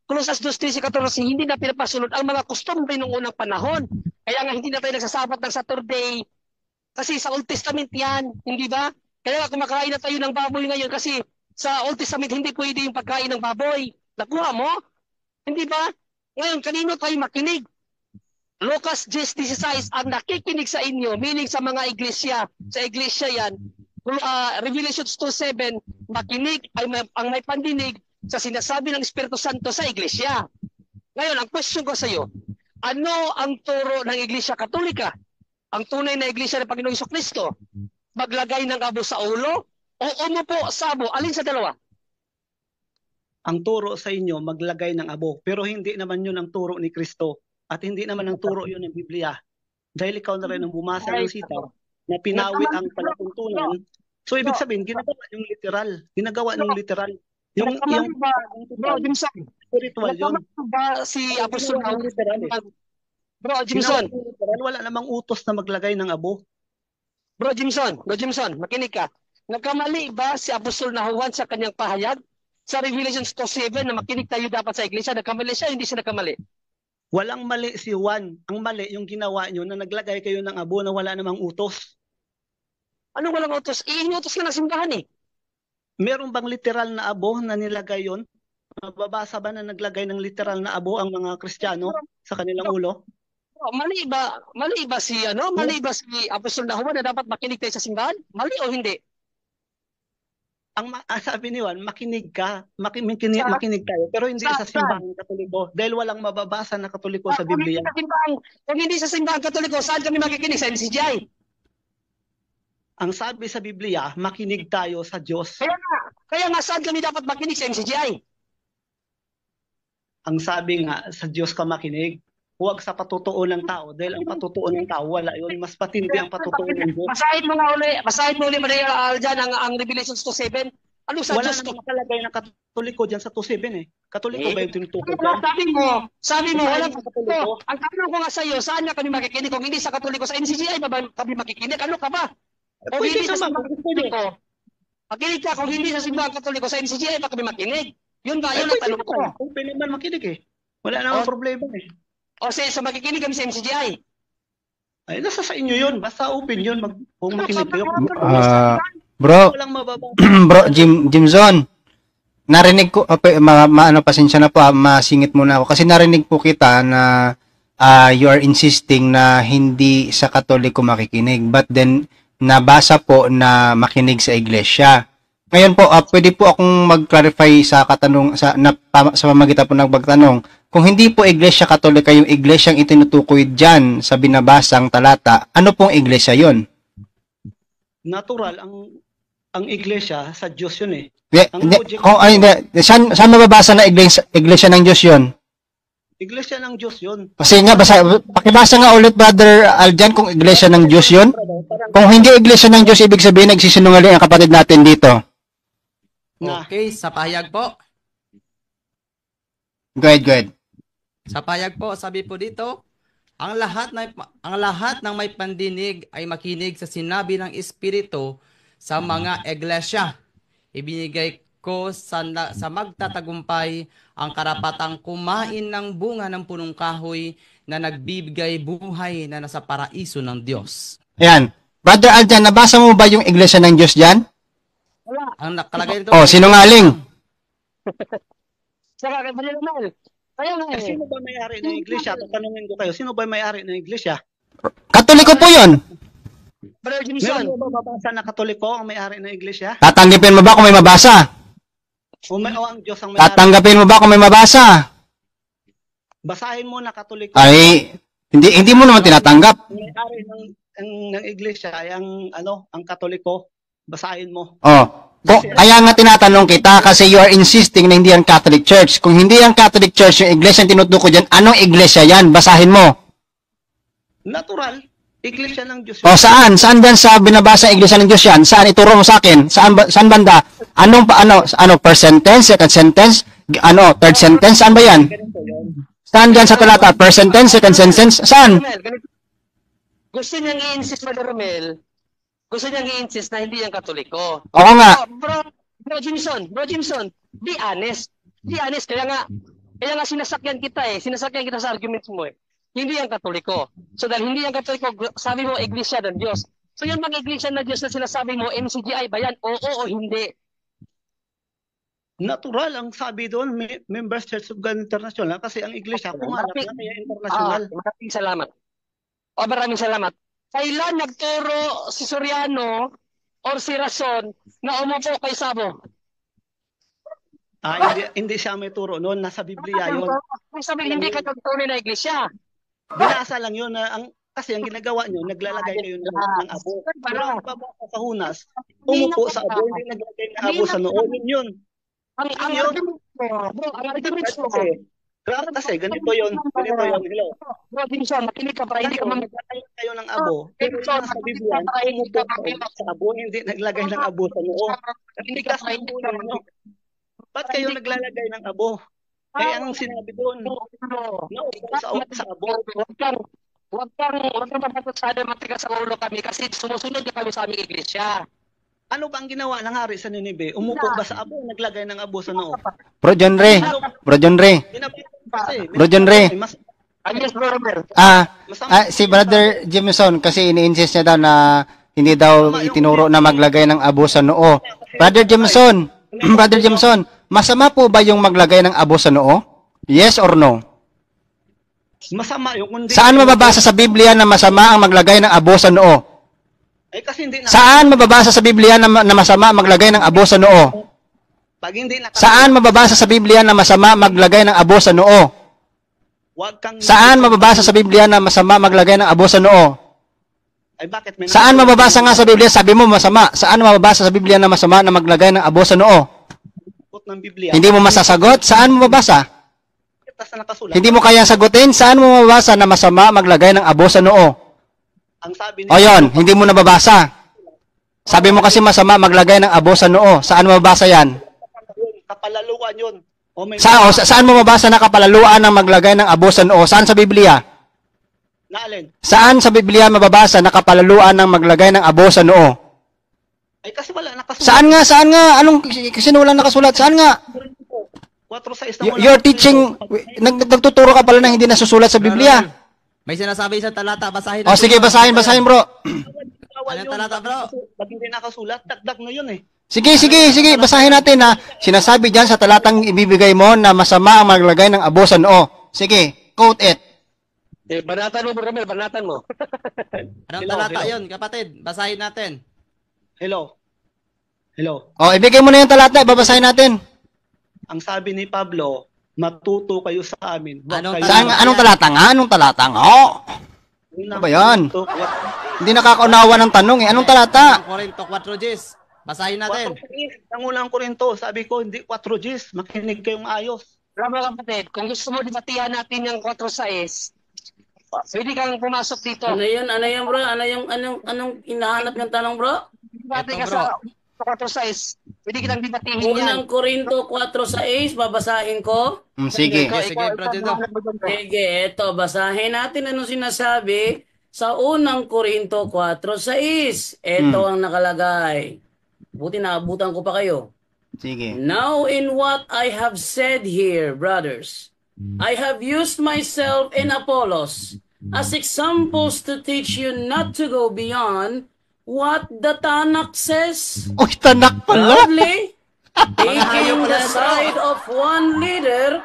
Kolosas 2:13-14, hindi na pinapasunod ang mga customary noong unang panahon. Kaya nga hindi na tayo nagsasabat ng Saturday. Kasi sa Old Testament yan, hindi ba? Kaya nga kumakain na tayo ng baboy ngayon kasi sa Old Testament hindi pwede yung pagkain ng baboy. Nakuha mo? Hindi ba? Ngayon, kanino tayo makinig? Lucas 10:16, ang nakikinig sa inyo, meaning sa mga iglesia, sa iglesia yan, Revelation 2:7, makinig ay ang may pandinig sa sinasabi ng Espiritu Santo sa iglesia. Ngayon, ang question ko sa iyo, ano ang turo ng Iglesia Katolika? Ang tunay na iglesia ng Panginoong Jesucristo? Maglagay ng abo sa ulo o umupo sa abo? Alin sa dalawa? ang turo sa inyo, maglagay ng abo. Pero hindi naman yun ang turo ni Kristo. At hindi naman ang turo yun ng Biblia. Dahil ikaw na rin ang bumasa ng sita na pinawi ang palatuntunan. So, ibig sabihin, ginagawa yung literal. Ginagawa ng literal. Yung Bro, Jimson, spiritual yun. ba si Apostol Ginagawa ng literal eh. Bro, Jimson, Ginagawa ng literal. Wala namang utos na maglagay ng abo. Bro Jimson, makinig ka. Nagkamali ba si Apostol na Juan sa kanyang pahayag? Sa Revelation 2:7 na makinig tayo dapat sa iglesia, nagkamali siya, hindi siya nagkamali. Walang mali si Juan. Ang mali yung ginawa nyo na naglagay kayo ng abo na wala namang utos. Anong walang utos? Iinutos ka ng simbahan eh. Meron bang literal na abo na nilagay yon? Mababasa ba na naglagay ng literal na abo ang mga Kristiyano sa kanilang ulo? Mali ba si Apostol na Juan na dapat makinig tayo sa simbahan? Mali o hindi? Ang sabi ni Juan, makinig ka, makinig tayo, pero hindi sa simbahan Katoliko dahil walang mababasa na Katoliko sa Biblia. Kung hindi sa simbahan Katoliko, saan kami makikinig? Sa MCGI? Ang sabi sa Biblia, makinig tayo sa Diyos. Kaya nga saan kami dapat makinig? Sa MCGI? Ang sabi nga, sa Diyos ka makinig. Huwag sa patutuo ng tao dahil ang patutuo ng tao, wala yun. Mas patindi ang patutuo ng Diyos. Basahin mo uli Maria dyan ang Revelation 2:7. Ano sa Wala Diyos ko? namang nakalagay ng Katoliko dyan sa 2:7 eh. Katoliko ba yung tinutukoy Ano, dyan? sabi mo, walang Katoliko. Ang tanong ko nga sa iyo, saan nga kami makikinig? Kung hindi sa Katoliko, sa MCGI ba kami makikinig? Ano ka ba? Kung Pwede hindi sa naman. simbahan Katoliko, makinig ka. Kung hindi sa simbahan Katoliko, sa MCGI ba kami makinig? Yun ba? Yun ang Pwede tanong ko. naman. Kung pwede naman makinig eh. Wala namang problema eh. O sa makikinig kami sa MCGI. Ay, nasa sa inyo yun. Basta open yun. Kung makinig kayo. Bro, Walang mababasa. bro, Jimson. narinig ko, ano, pasensya na po, masingit muna ako. Kasi narinig po kita na you are insisting na hindi sa Katoliko makikinig. But then, nabasa po na makinig sa iglesia. Ngayon po, pwede po akong mag-clarify sa sa pamagitan po ng pagtanong. Kung hindi po iglesia Katolika yung iglesyang itinutukoy dyan sa binabasang talata, ano pong iglesia yon? Natural, ang iglesia sa Diyos yun eh. Saan mababasa na iglesia ng Diyos yon? Iglesia ng Diyos yun. Kasi nga, pakibasa nga ulit, Brother Aljan, kung iglesia ng Diyos yun. Kung hindi iglesia ng Diyos, ibig sabihin nagsisinungaling ang kapatid natin dito. Okay, sa pahayag po. Go ahead. Sa pahayag po, sabi po dito, ang lahat ng may pandinig ay makinig sa sinabi ng Espiritu sa mga iglesia. Ibinigay ko sa magtatagumpay ang karapatang kumain ng bunga ng punong kahoy na nagbibigay buhay na nasa paraiso ng Diyos. Ayan. Brother Aljan, nabasa mo ba yung iglesia ng Diyos dyan? Ang nakalagay dito. Oh, sinungaling. Saka kay Brother Romel. Kaya nga eh. Sino ba may-ari ng iglesia? Tatanungin ko kayo, sino ba may-ari ng iglesia? Katoliko po yun. Brother Meron Jimson. mo ba mabasa na Katoliko ang may-ari ng iglesia? Tatanggapin mo ba kung may mabasa? O ang Diyos ang may-ari? Tatanggapin mo ba kung may mabasa? Basahin mo na Katoliko. Ay, hindi mo naman tinatanggap. Ang may-ari ng iglesia ay ang Katoliko. Basahin mo. Oh. Kaya nga tinatanong kita kasi you are insisting na hindi ang Catholic Church. Kung hindi ang Catholic Church yung iglesia yung tinutukoy dyan, anong iglesia yan? Basahin mo. Natural. Iglesia ng Diyos. O saan? Saan ba sa binabasa ang iglesia ng Diyos yan? Saan? Ituro mo sa akin. Saan banda? First sentence, second sentence, third sentence? Saan ba yan? Saan dyan sa talata? First sentence, second sentence? Saan? Gusto niyang i-insist, Brother Romel. Gusto niyang i-insist na hindi yan Katoliko. Oo nga. Bro Jimson, be honest. Be honest. Kaya nga sinasakyan kita sa arguments mo eh. Hindi yan Katoliko. So dahil hindi yan Katoliko, sabi mo iglesia ng Diyos. So yung mga iglesia ng Diyos na sinasabi mo, MCGI ba yan? Oo o hindi? Natural ang sabi doon, Members Church of God International, kasi ang iglesia, pumalap na kaya international. Maraming salamat. Kailan nagturo si Soriano or si Rason na umupo kay Sabo? Hindi siya may turo noon, nasa Biblia yun. Sabi hindi ka nagturo na iglesia. Binasa lang yun na kasi ang ginagawa nyo, naglalagay kayo ng abo. Pero ang babasa sa hunas, umupo sa abo, hindi naglalagay ng abo sa noo. Yun. Ang argument mo. Kasi ganito yun. Hello. Bro, Jimson, makinig ka para hindi ka Naglalagay kayo ng abo. Pero sa Biblia, umupo sa abo, hindi naglagay ng abo sa noo. Hindi kasi nyo. Ba't kayo naglalagay ng abo? Kaya ang sinabi doon, sa abo. Huwag kang mapapatsada matigas sa ulo kami kasi sumusunod na kami sa aming iglesia. Ano ba ang ginawa ng hari sa Ninibe? Umupo ba sa abo? Naglagay ng abo sa noo? Bro John Ray. Si Brother Jameson kasi ini-insist niya daw na hindi daw itinuro na maglagay ng abo sa noo. Brother Jameson, masama po ba yung maglagay ng abo sa noo? Yes or no? Masama yung Saan mababasa sa Biblia na masama ang maglagay ng abo sa noo? Kasi hindi Saan mababasa sa Biblia na masama maglagay ng abo sa noo? Pag hindi Saan mababasa sa Biblia na masama maglagay ng abo sa noo? Saan mababasa sa Biblia na masama maglagay ng abo sa noo? Bakit Saan mababasa nga sa Biblia? Sabi mo masama. Saan mababasa sa Biblia na masama na maglagay ng abo sa noo? ng Biblia? Hindi mo masasagot? Saan mo mababasa? Hindi mo kayang sagutin? Saan mo mababasa na masama maglagay ng abo sa noo? Ang sabi O yun, hindi mo nababasa. Sabi mo kasi masama maglagay ng abo sa noo. Saan mo mababasa yan? Kapalaluan yun. Saan mo mababasa na kapalaluan ng maglagay ng abo sa noo? Saan sa Biblia? Naalin? Saan sa Biblia mababasa na kapalaluan ng maglagay ng abo sa noo? Ay kasi wala nakasulat. Saan nga? Anong kasi walang nakasulat? Saan nga? 4:6 You're teaching, nagtuturo ka pala na hindi nasusulat sa Biblia. May sinasabi sa talata, basahin. O sige, basahin bro. Anong talata, bro? Pag hindi nakasulat, dagdag na yun eh. Sige, basahin natin ha. Sinasabi diyan sa talatang ibibigay mo na masama ang maglagay ng abo sa noo. Sige, quote it. Banatan mo, Bro Romel, banatan mo. Anong Hello, talata hello. yun, kapatid? Basahin natin. Hello. Hello. O, ibigay mo na yung talata, babasahin natin. Ang sabi ni Pablo, matuto kayo sa amin. Huwag Anong kayo- Saan, anong talata nga? Anong talata nga? Oh, Unang ano ba yan? Korinto, hindi nakakaunawa ng tanong eh. Anong talata? Corinto 4 Gs. Basahin natin. Ang unang Korinto, sabi ko, hindi 4 Gs. Makinig kayong ayos. Mga kapatid, kung gusto mo dibatihan natin yung 4-6, pwede kang pumasok dito. Ano yun? Ano yun, bro? Anong hinahanap ng tanong, bro? Dibati ka Ito, bro. sa 4-6. Pwede kitang dibatihin yan. Unang Korinto 4:6, babasahin ko. Sige. Sige, Bro Jendo. Sige, eto, basahin natin anong sinasabi sa unang Korinto 4:6. Eto ang nakalagay. Buti naabutan ko pa kayo. Sige. Now in what I have said here, brothers, I have used myself and Apollos as examples to teach you not to go beyond what the Tanakh says. Uy, tanak pala. Thirdly, taking the side of one leader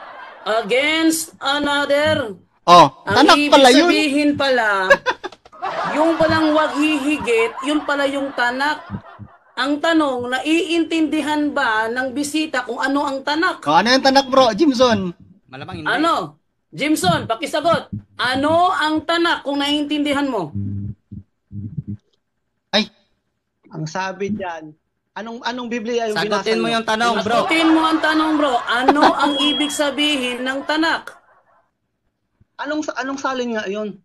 against another. Oh, Ang tanak ibig pala yun. sabihin pala, yung palang wag hihigit, yun pala yung tanak. Ang tanong, naiintindihan ba ng bisita kung ano ang tanak? O, ano yung tanak bro, Jimson? Malamang hindi. Ano? Jimson, pakisagot. Ano ang tanak kung naiintindihan mo? Ay, Ang sabi diyan, anong Biblia yung Sagutin binasa mo niyo? yung tanong, bro. Sagutin mo ang tanong, bro. Ano ang ibig sabihin ng tanak? Anong salin nga yun?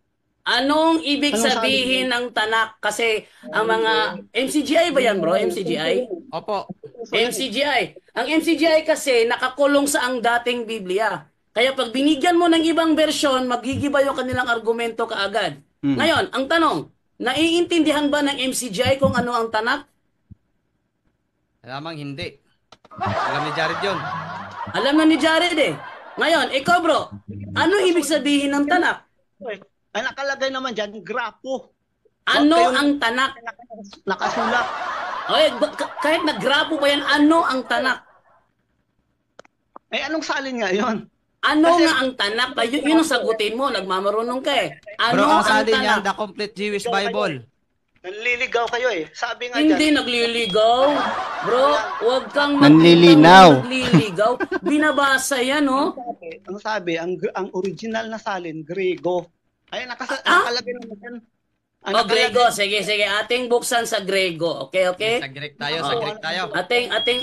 Anong ibig Anong sabihin ng tanak? Kasi ang mga MCGI ba yan, bro? MCGI? Opo. MCGI. Ang MCGI kasi nakakulong sa ang dating Biblia. Kaya pag binigyan mo ng ibang bersyon, magigiba yung kanilang argumento kaagad. Ngayon, ang tanong, naiintindihan ba ng MCGI kung ano ang tanak? Malamang hindi. Alam ni Jared yun. Alam na ni Jared eh. Ngayon, ikaw bro, ano ibig sabihin ng tanak? Ay, nakalagay naman dyan, grapo. Ano Huwag kayong- ang tanak? Nakasulat. Okay, kahit naggrapo pa yan, ano ang tanak? Anong salin nga yun? Ano Kasi- nga ang tanak? Yun ang sagutin mo, nagmamarunong ka eh. Ano Bro, ang ang sabi niyan, tanak? The Complete Jewish Bible. Nanliligaw kayo eh. Sabi nga Hindi dyan, nagliligaw. Bro, huwag kang Nanlilinaw. nagliligaw. Binabasa yan, oh. ang sabi, ang original na salin, Grego. Ay, Ah? nakalagay naman dyan. Ang O, nakalagay- Grego. Sige. Ating buksan sa Grego. Okay? Sa Greek tayo, sa Greek tayo.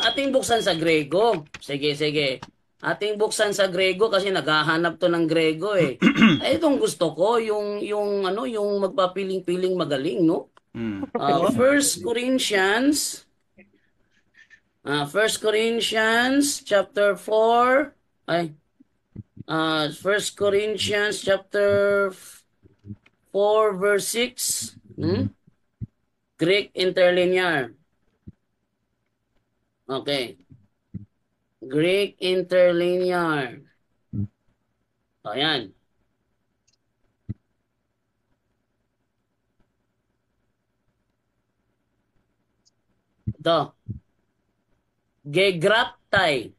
Ating buksan sa Grego. Sige. Ating buksan sa Grego kasi naghahanap to ng Grego eh. Ay, itong gusto ko, yung magpapiling-piling magaling, no? First Corinthians chapter 4 First Corinthians chapter 4 verse 6 Greek interlinear. Okay. Greek interlinear. Ayan. Ito. Gegraptai.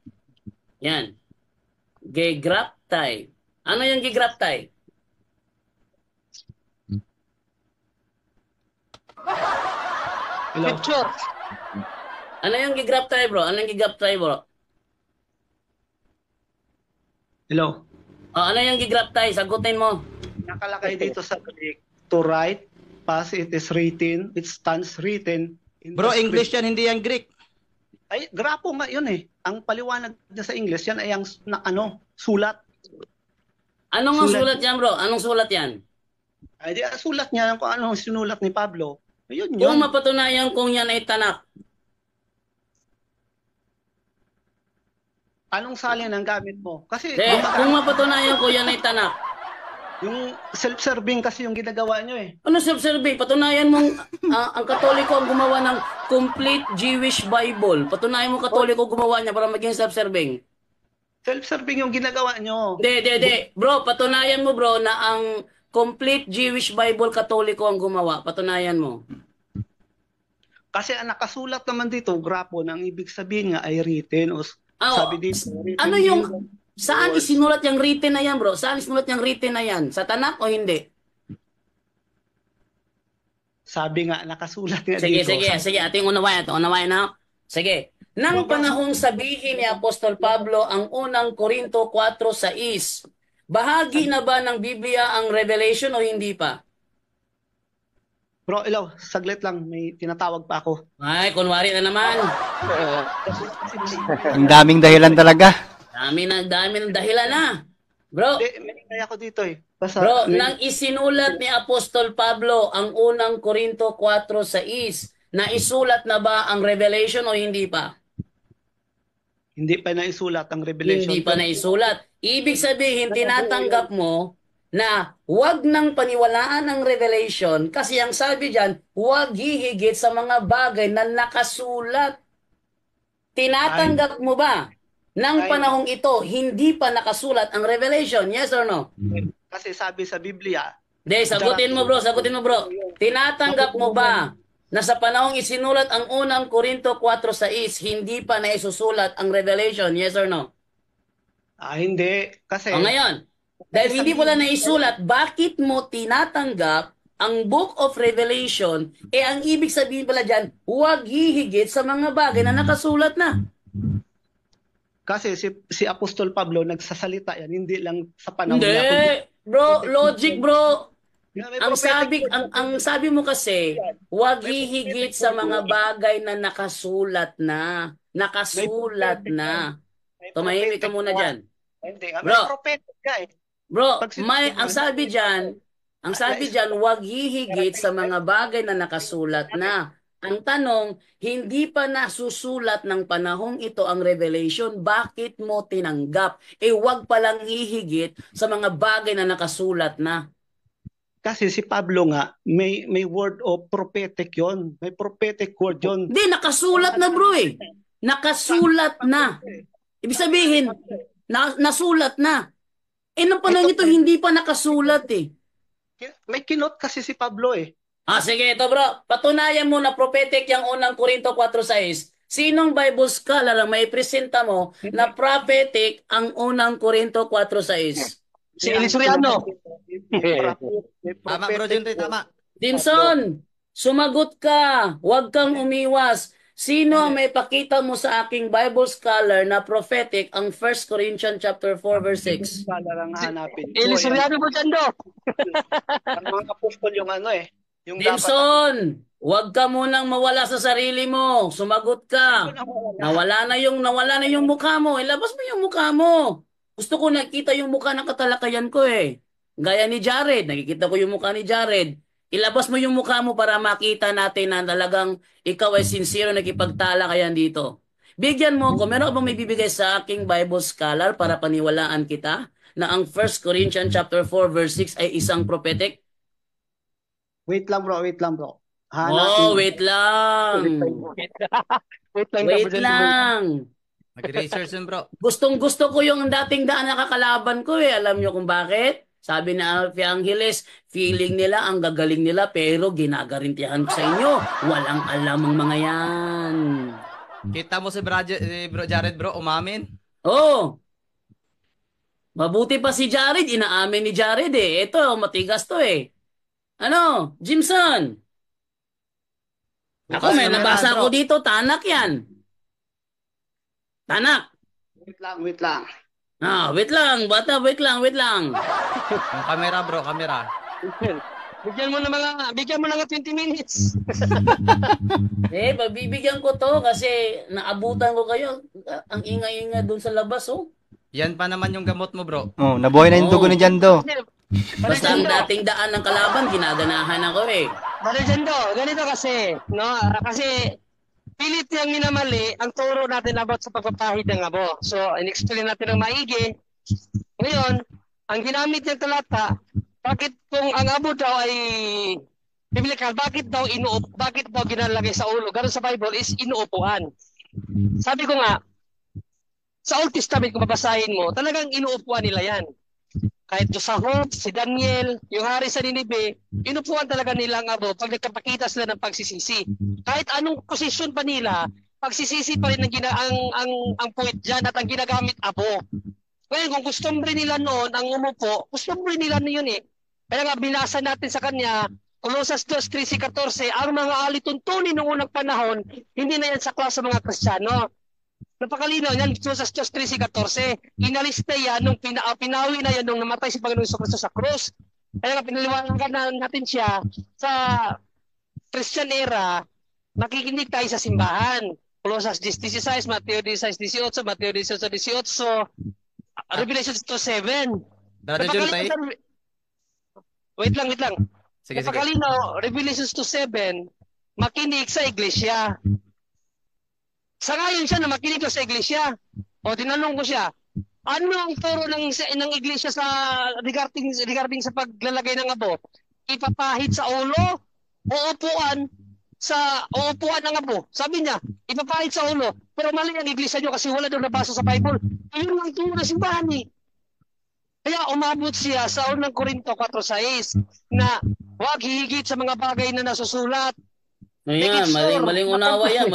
Yan. Gegraptai. Ano yung gegraptai? Hello? Picture. Ano yung gegraptai, bro? Ano yung gegraptai, bro? Hello? Ano yung gegraptai? Sagutin mo. Nakalagay dito sa Greek, to write, past it is written, it stands written. In Bro, the English script. yan, hindi yan Greek. Ay, grapo nga yun eh. Ang paliwanag niya sa English, yan ay ang sulat. Anong Sulat. sulat yan, bro? Anong sulat yan? Ay, di, sulat niya kung ano sinulat ni Pablo. Ayun Kung yun. mapatunayan kung yan ay tanak. Anong salin ang gamit mo? Kasi Kung mapatunayan ko yan ay tanak. yung self-serving kasi yung ginagawa nyo eh. Ano self-survey? Patunayan mong ang Katoliko ang gumawa ng complete Jewish Bible. Patunayan mo Katoliko gumawa niya para maging self-serving. Self-serving yung ginagawa nyo. Hindi. Bro, patunayan mo bro na ang complete Jewish Bible Katoliko ang gumawa. Patunayan mo. Kasi ang nakasulat naman dito, grapon, ang ibig sabihin nga ay written o sabi dito. Ano yung, saan isinulat yung written na yan, bro? Saan isinulat yung written na yan? Sa Tanakh o hindi? Sabi nga, nakasulat nga Sige, dito. sige, ating unawayan na. Sige. Nang panahong sabihin ni Apostol Pablo ang unang Korinto 4:6, bahagi na ba ng Biblia ang Revelation o hindi pa? Bro, ilaw, saglit lang, may tinatawag pa ako. Ay, kunwari na naman. Ang daming dahilan talaga. Dami ng dahilan na. Bro, Hindi, may kaya ako dito eh. Basta, bro, nang isinulat ni Apostol Pablo ang unang Korinto 4:6, naisulat na ba ang Revelation o hindi pa? hindi pa naisulat ang Revelation. Hindi pa naisulat. Ibig sabihin, tinatanggap mo na huwag nang paniwalaan ang Revelation kasi ang sabi diyan, huwag hihigit sa mga bagay na nakasulat. Tinatanggap mo ba? Nang panahong ito, hindi pa nakasulat ang Revelation. Yes or no? Kasi sabi sa Biblia, Sagutin mo bro. Tinatanggap mo ba na sa panahong isinulat ang unang Korinto 4:6, hindi pa naisusulat ang Revelation? Yes or no? hindi. Kasi, O ngayon, dahil hindi mo lang naisulat, bakit mo tinatanggap ang Book of Revelation? Ang ibig sabihin pala dyan, huwag hihigit sa mga bagay na nakasulat na. kasi si Apostol Pablo nagsasalita yan, hindi lang sa panahon Hindi. niya. Bro, logic bro. May Ang prophetic sabi mo kasi, huwag hihigit sa mga bagay na nakasulat na. Nakasulat na. may Tumahimik ka prophetic muna word. dyan. Hindi, may Bro. prophetic ka eh. Bro, Pag sinabi ang sabi dyan, huwag hihigit sa mga bagay na nakasulat na. Ang tanong, hindi pa nasusulat ng panahong ito ang Revelation, bakit mo tinanggap? Huwag palang hihigit sa mga bagay na nakasulat na. Kasi si Pablo nga, may word of prophetic yon. May prophetic word yon. Hindi, nakasulat na bro eh. Nakasulat na. Ibig sabihin, nasulat na. Nung panahon ito, hindi pa nakasulat eh. May kinot kasi si Pablo eh. Sige, ito bro. Patunayan mo na prophetic yung unang Korinto 4:6. Sinong Bible scholar ang may presenta mo na prophetic ang unang Korinto 4:6? Si Elisuriano. Tama bro, Junri, tama. Dimson, sumagot ka. Huwag kang umiwas. Sino ang may pakita mo sa aking Bible scholar na prophetic ang 1 Corinthians chapter 4 verse 6? Lang hanapin. Elisuriano po dyan do. Ang mga apostol yung ano eh. Yung Dimson, huwag ka munang mawala sa sarili mo. Sumagot ka. Nawala na yung mukha mo. Ilabas mo yung mukha mo. Gusto ko nakita yung mukha ng katalakayan ko eh. Gaya ni Jared. Nakikita ko yung mukha ni Jared. Ilabas mo yung mukha mo para makita natin na talagang ikaw ay sincere nakipagtalakayan dito. Bigyan mo ako. Meron ka bang may bibigay sa aking Bible scholar para paniwalaan kita na ang 1 Corinthians chapter 4 verse 6 ay isang prophetic? Wait lang bro. Wait lang. Wait lang. Mag-research yun bro. Gustong-gusto ko yung dating daan na kakalaban ko eh. Alam nyo kung bakit? Sabi ni Alfie Angeles, feeling nila ang gagaling nila pero ginagarintihan ko sa inyo. Walang alam ang mga yan. Kita mo si bro Jared bro, umamin. Oh. Mabuti pa si Jared, inaamin ni Jared eh. Ito, matigas to eh. Ano, Jimson? Ako may nabasa ko dito, tanak yan. Tanak. Wait lang. Wait lang, bata, wait lang. Yung camera bro, camera. Bigyan mo na nga 20 minutes. Pagbibigyan ko to kasi naabutan ko kayo. Ang ingay-ingay doon sa labas, oh. Yan pa naman yung gamot mo bro. Oh, nabuhay na yung dugo ni Jando. Basta ang dating daan ng kalaban, ginaganahan ako eh. Jando, ganito kasi, no? Kasi pilit niyang minamali ang turo natin about sa pagpapahid ng abo. So, in-explain natin ng maigi. Ngayon, ang ginamit niyang talata, bakit kung ang abo daw ay biblical, bakit daw ginalagay sa ulo? Ganun sa Bible is inuupuan. Sabi ko nga, sa Old Testament kung babasahin mo, talagang inuupuan nila yan. kahit Josahot, si Daniel, yung hari sa Ninibe, inupuan talaga nila ang abo pag nagkapakita sila ng pagsisisi. Kahit anong posisyon pa nila, pagsisisi pa rin ang point dyan at ang ginagamit abo. Ngayon, kung customary nila noon ang umupo, customary nila na yun eh. Kaya nga binasa natin sa kanya, Colossus 2:13-14, ang mga alituntunin noong unang panahon, hindi na yan sakla sa mga Kristiyano. Napakalinaw yan, Colossus 2:13-14. Inalis na yan nung pinawi na yan nung namatay si Panginoon Jesucristo sa krus. Kaya nga pinaliwanagan natin siya sa Christian era, makikinig tayo sa simbahan. Colossus 10:16, Mateo 10:18, Mateo 18:18, Revelation 2:7. Brother Jun Ray. Wait lang. Sige. Napakalinaw, Revelation 2:7, makinig sa iglesia. Sa ngayon siya na makinig sa iglesia. O tinanong ko siya, ano ang turo ng iglesia sa regarding sa paglalagay ng abo? Ipapahid sa ulo o upuan ng abo? Sabi niya, ipapahid sa ulo. Pero mali ang iglesia niyo kasi wala daw nabasa sa Bible. Ayun ang turo ng simbahan eh. Kaya umabot siya sa unang Korinto 4:6 na huwag hihigit sa mga bagay na nasusulat. Ayan, maling unawa yan.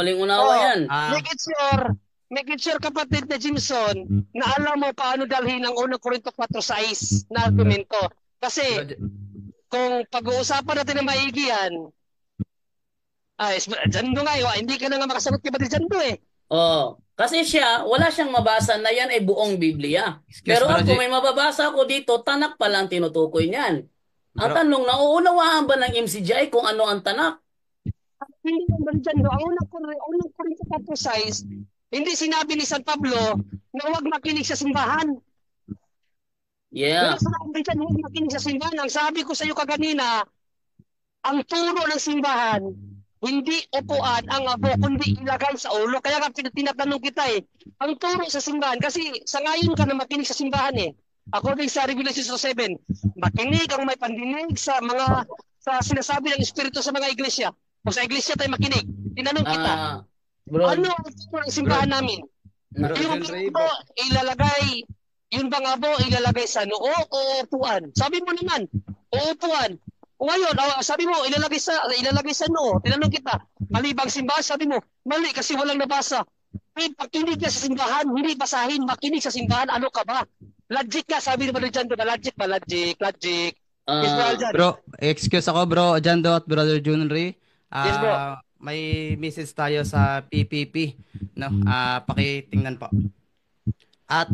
Make it sure kapatid na Jimson na alam mo paano dalhin ang unang Korinto 4:6 na argumento. Kasi kung pag-uusapan natin ng maigi yan, Jando nga hindi ka na nga makasagot kay Brother Jando eh. Oh, kasi wala siyang mabasa na yan ay buong Biblia. Pero ako may mababasa ako dito, tanak pa lang tinutukoy niyan. Ang tanong, nauunawaan ba ng MCGI kung ano ang tanak? Hindi naman dyan, ang unang Korinto 4:6, hindi sinabi ni San Pablo na huwag makinig sa simbahan. Yeah. Wala sinabi dyan, huwag makinig sa simbahan. Ang sabi ko sa iyo kaganina, ang turo ng simbahan, hindi upuan ang abo, kundi ilagay sa ulo. Kaya nga tinatanong kita ang turo sa simbahan, kasi sa ngayon ka na makinig sa simbahan According sa Revelation 7, makinig ang may pandinig sa sinasabi ng Espiritu sa mga iglesia. O sa iglesia tayo makinig. Tinanong kita, ano ang turo ng simbahan namin? Yung bang abo ilalagay sa noo o upuan? Sabi mo naman, upuan. O ngayon, sabi mo ilalagay sa noo. Tinanong kita, mali bang simbahan? Sabi mo, mali kasi walang nabasa. Pakinig ka sa simbahan, hindi basahin, makinig sa simbahan, ano ka ba? Logic ka, sabi naman dyan doon, logic. Bro, excuse ako bro, Jando at Brother Junry. Yes, bro. May message tayo sa PPP, no? Pakitingnan po. At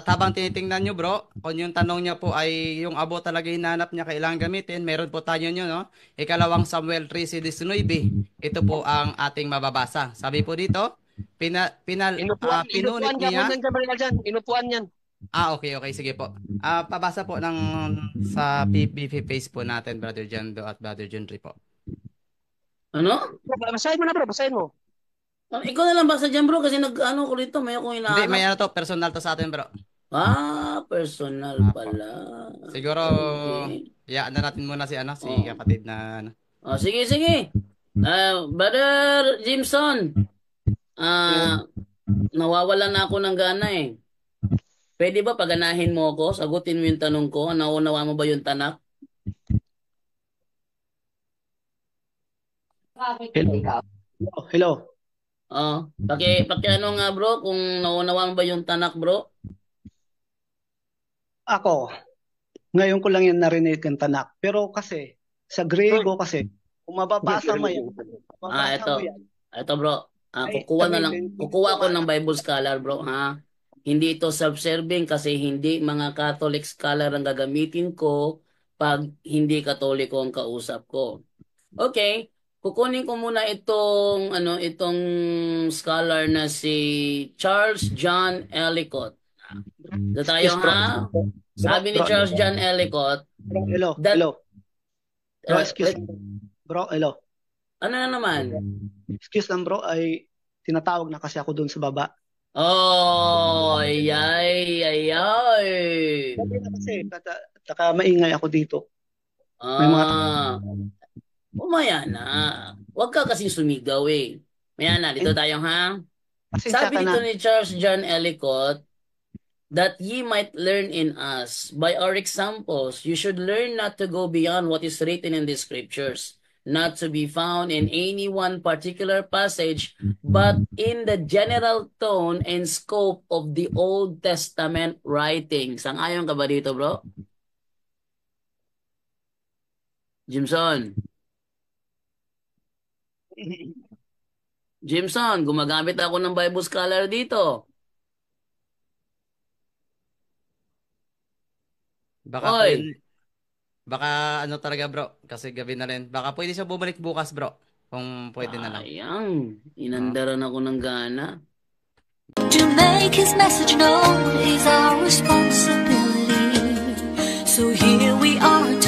habang tinitingnan nyo bro, kung yung tanong niya po ay yung abo talaga hinanap niya kailangan gamitin, meron po tayo nyo, no? Ikalawang Samuel 13:19. Ito po ang ating mababasa. Sabi po dito, pinunit niya. Inupuan yan. Okay, sige po. Pabasa po sa PPP page po natin, Brother Jando at Brother Junry po. Ano? Basahin mo na bro, basahin mo. Ikaw na lang basa dyan bro kasi ko rito, may akong Hindi, hinahanap. may personal to sa atin bro. Personal pala. Siguro, na natin muna si kapatid na sige. Brother Jimson, nawawalan na ako ng gana Pwede ba paganahin mo ako? Sagutin mo yung tanong ko. Naunawa mo ba yung tanak? Hello. Ano nga bro, kung naunawa mo ba yung tanak bro? Ako, ngayon ko lang yan narinig yung tanak. Pero kasi, sa Grego kasi, kung mababasa mo yan, ito bro. Kukuha ko ng Bible scholar bro, ha? Hindi ito self-serving kasi hindi mga Catholic scholar ang gagamitin ko pag hindi Katoliko ang kausap ko. Okay, kukunin ko muna itong scholar na si Charles John Ellicott. Dito tayo ha. Sabi ni Charles John Ellicott. Hello. Excuse me. Bro, hello. Ano na naman? Excuse lang bro, ay tinatawag na kasi ako doon sa baba. Ay. Kasi maingay ako dito. Umaya na. Huwag ka kasing sumigaw Maya na, dito tayo ha. Sabi dito ni Charles John Ellicott, that ye might learn in us. By our examples, you should learn not to go beyond what is written in the scriptures, not to be found in any one particular passage, but in the general tone and scope of the Old Testament writings. Sang-ayon ka ba dito, bro? Jimson? Jimson, gumagamit ako ng Bible Scholar dito. Baka Oy. pwede, baka ano talaga bro, kasi gabi na rin. Baka pwede siya bumalik bukas bro, kung pwede na lang. Sayang, inandaran ako ng gana. To make his message known is our responsibility. So here we are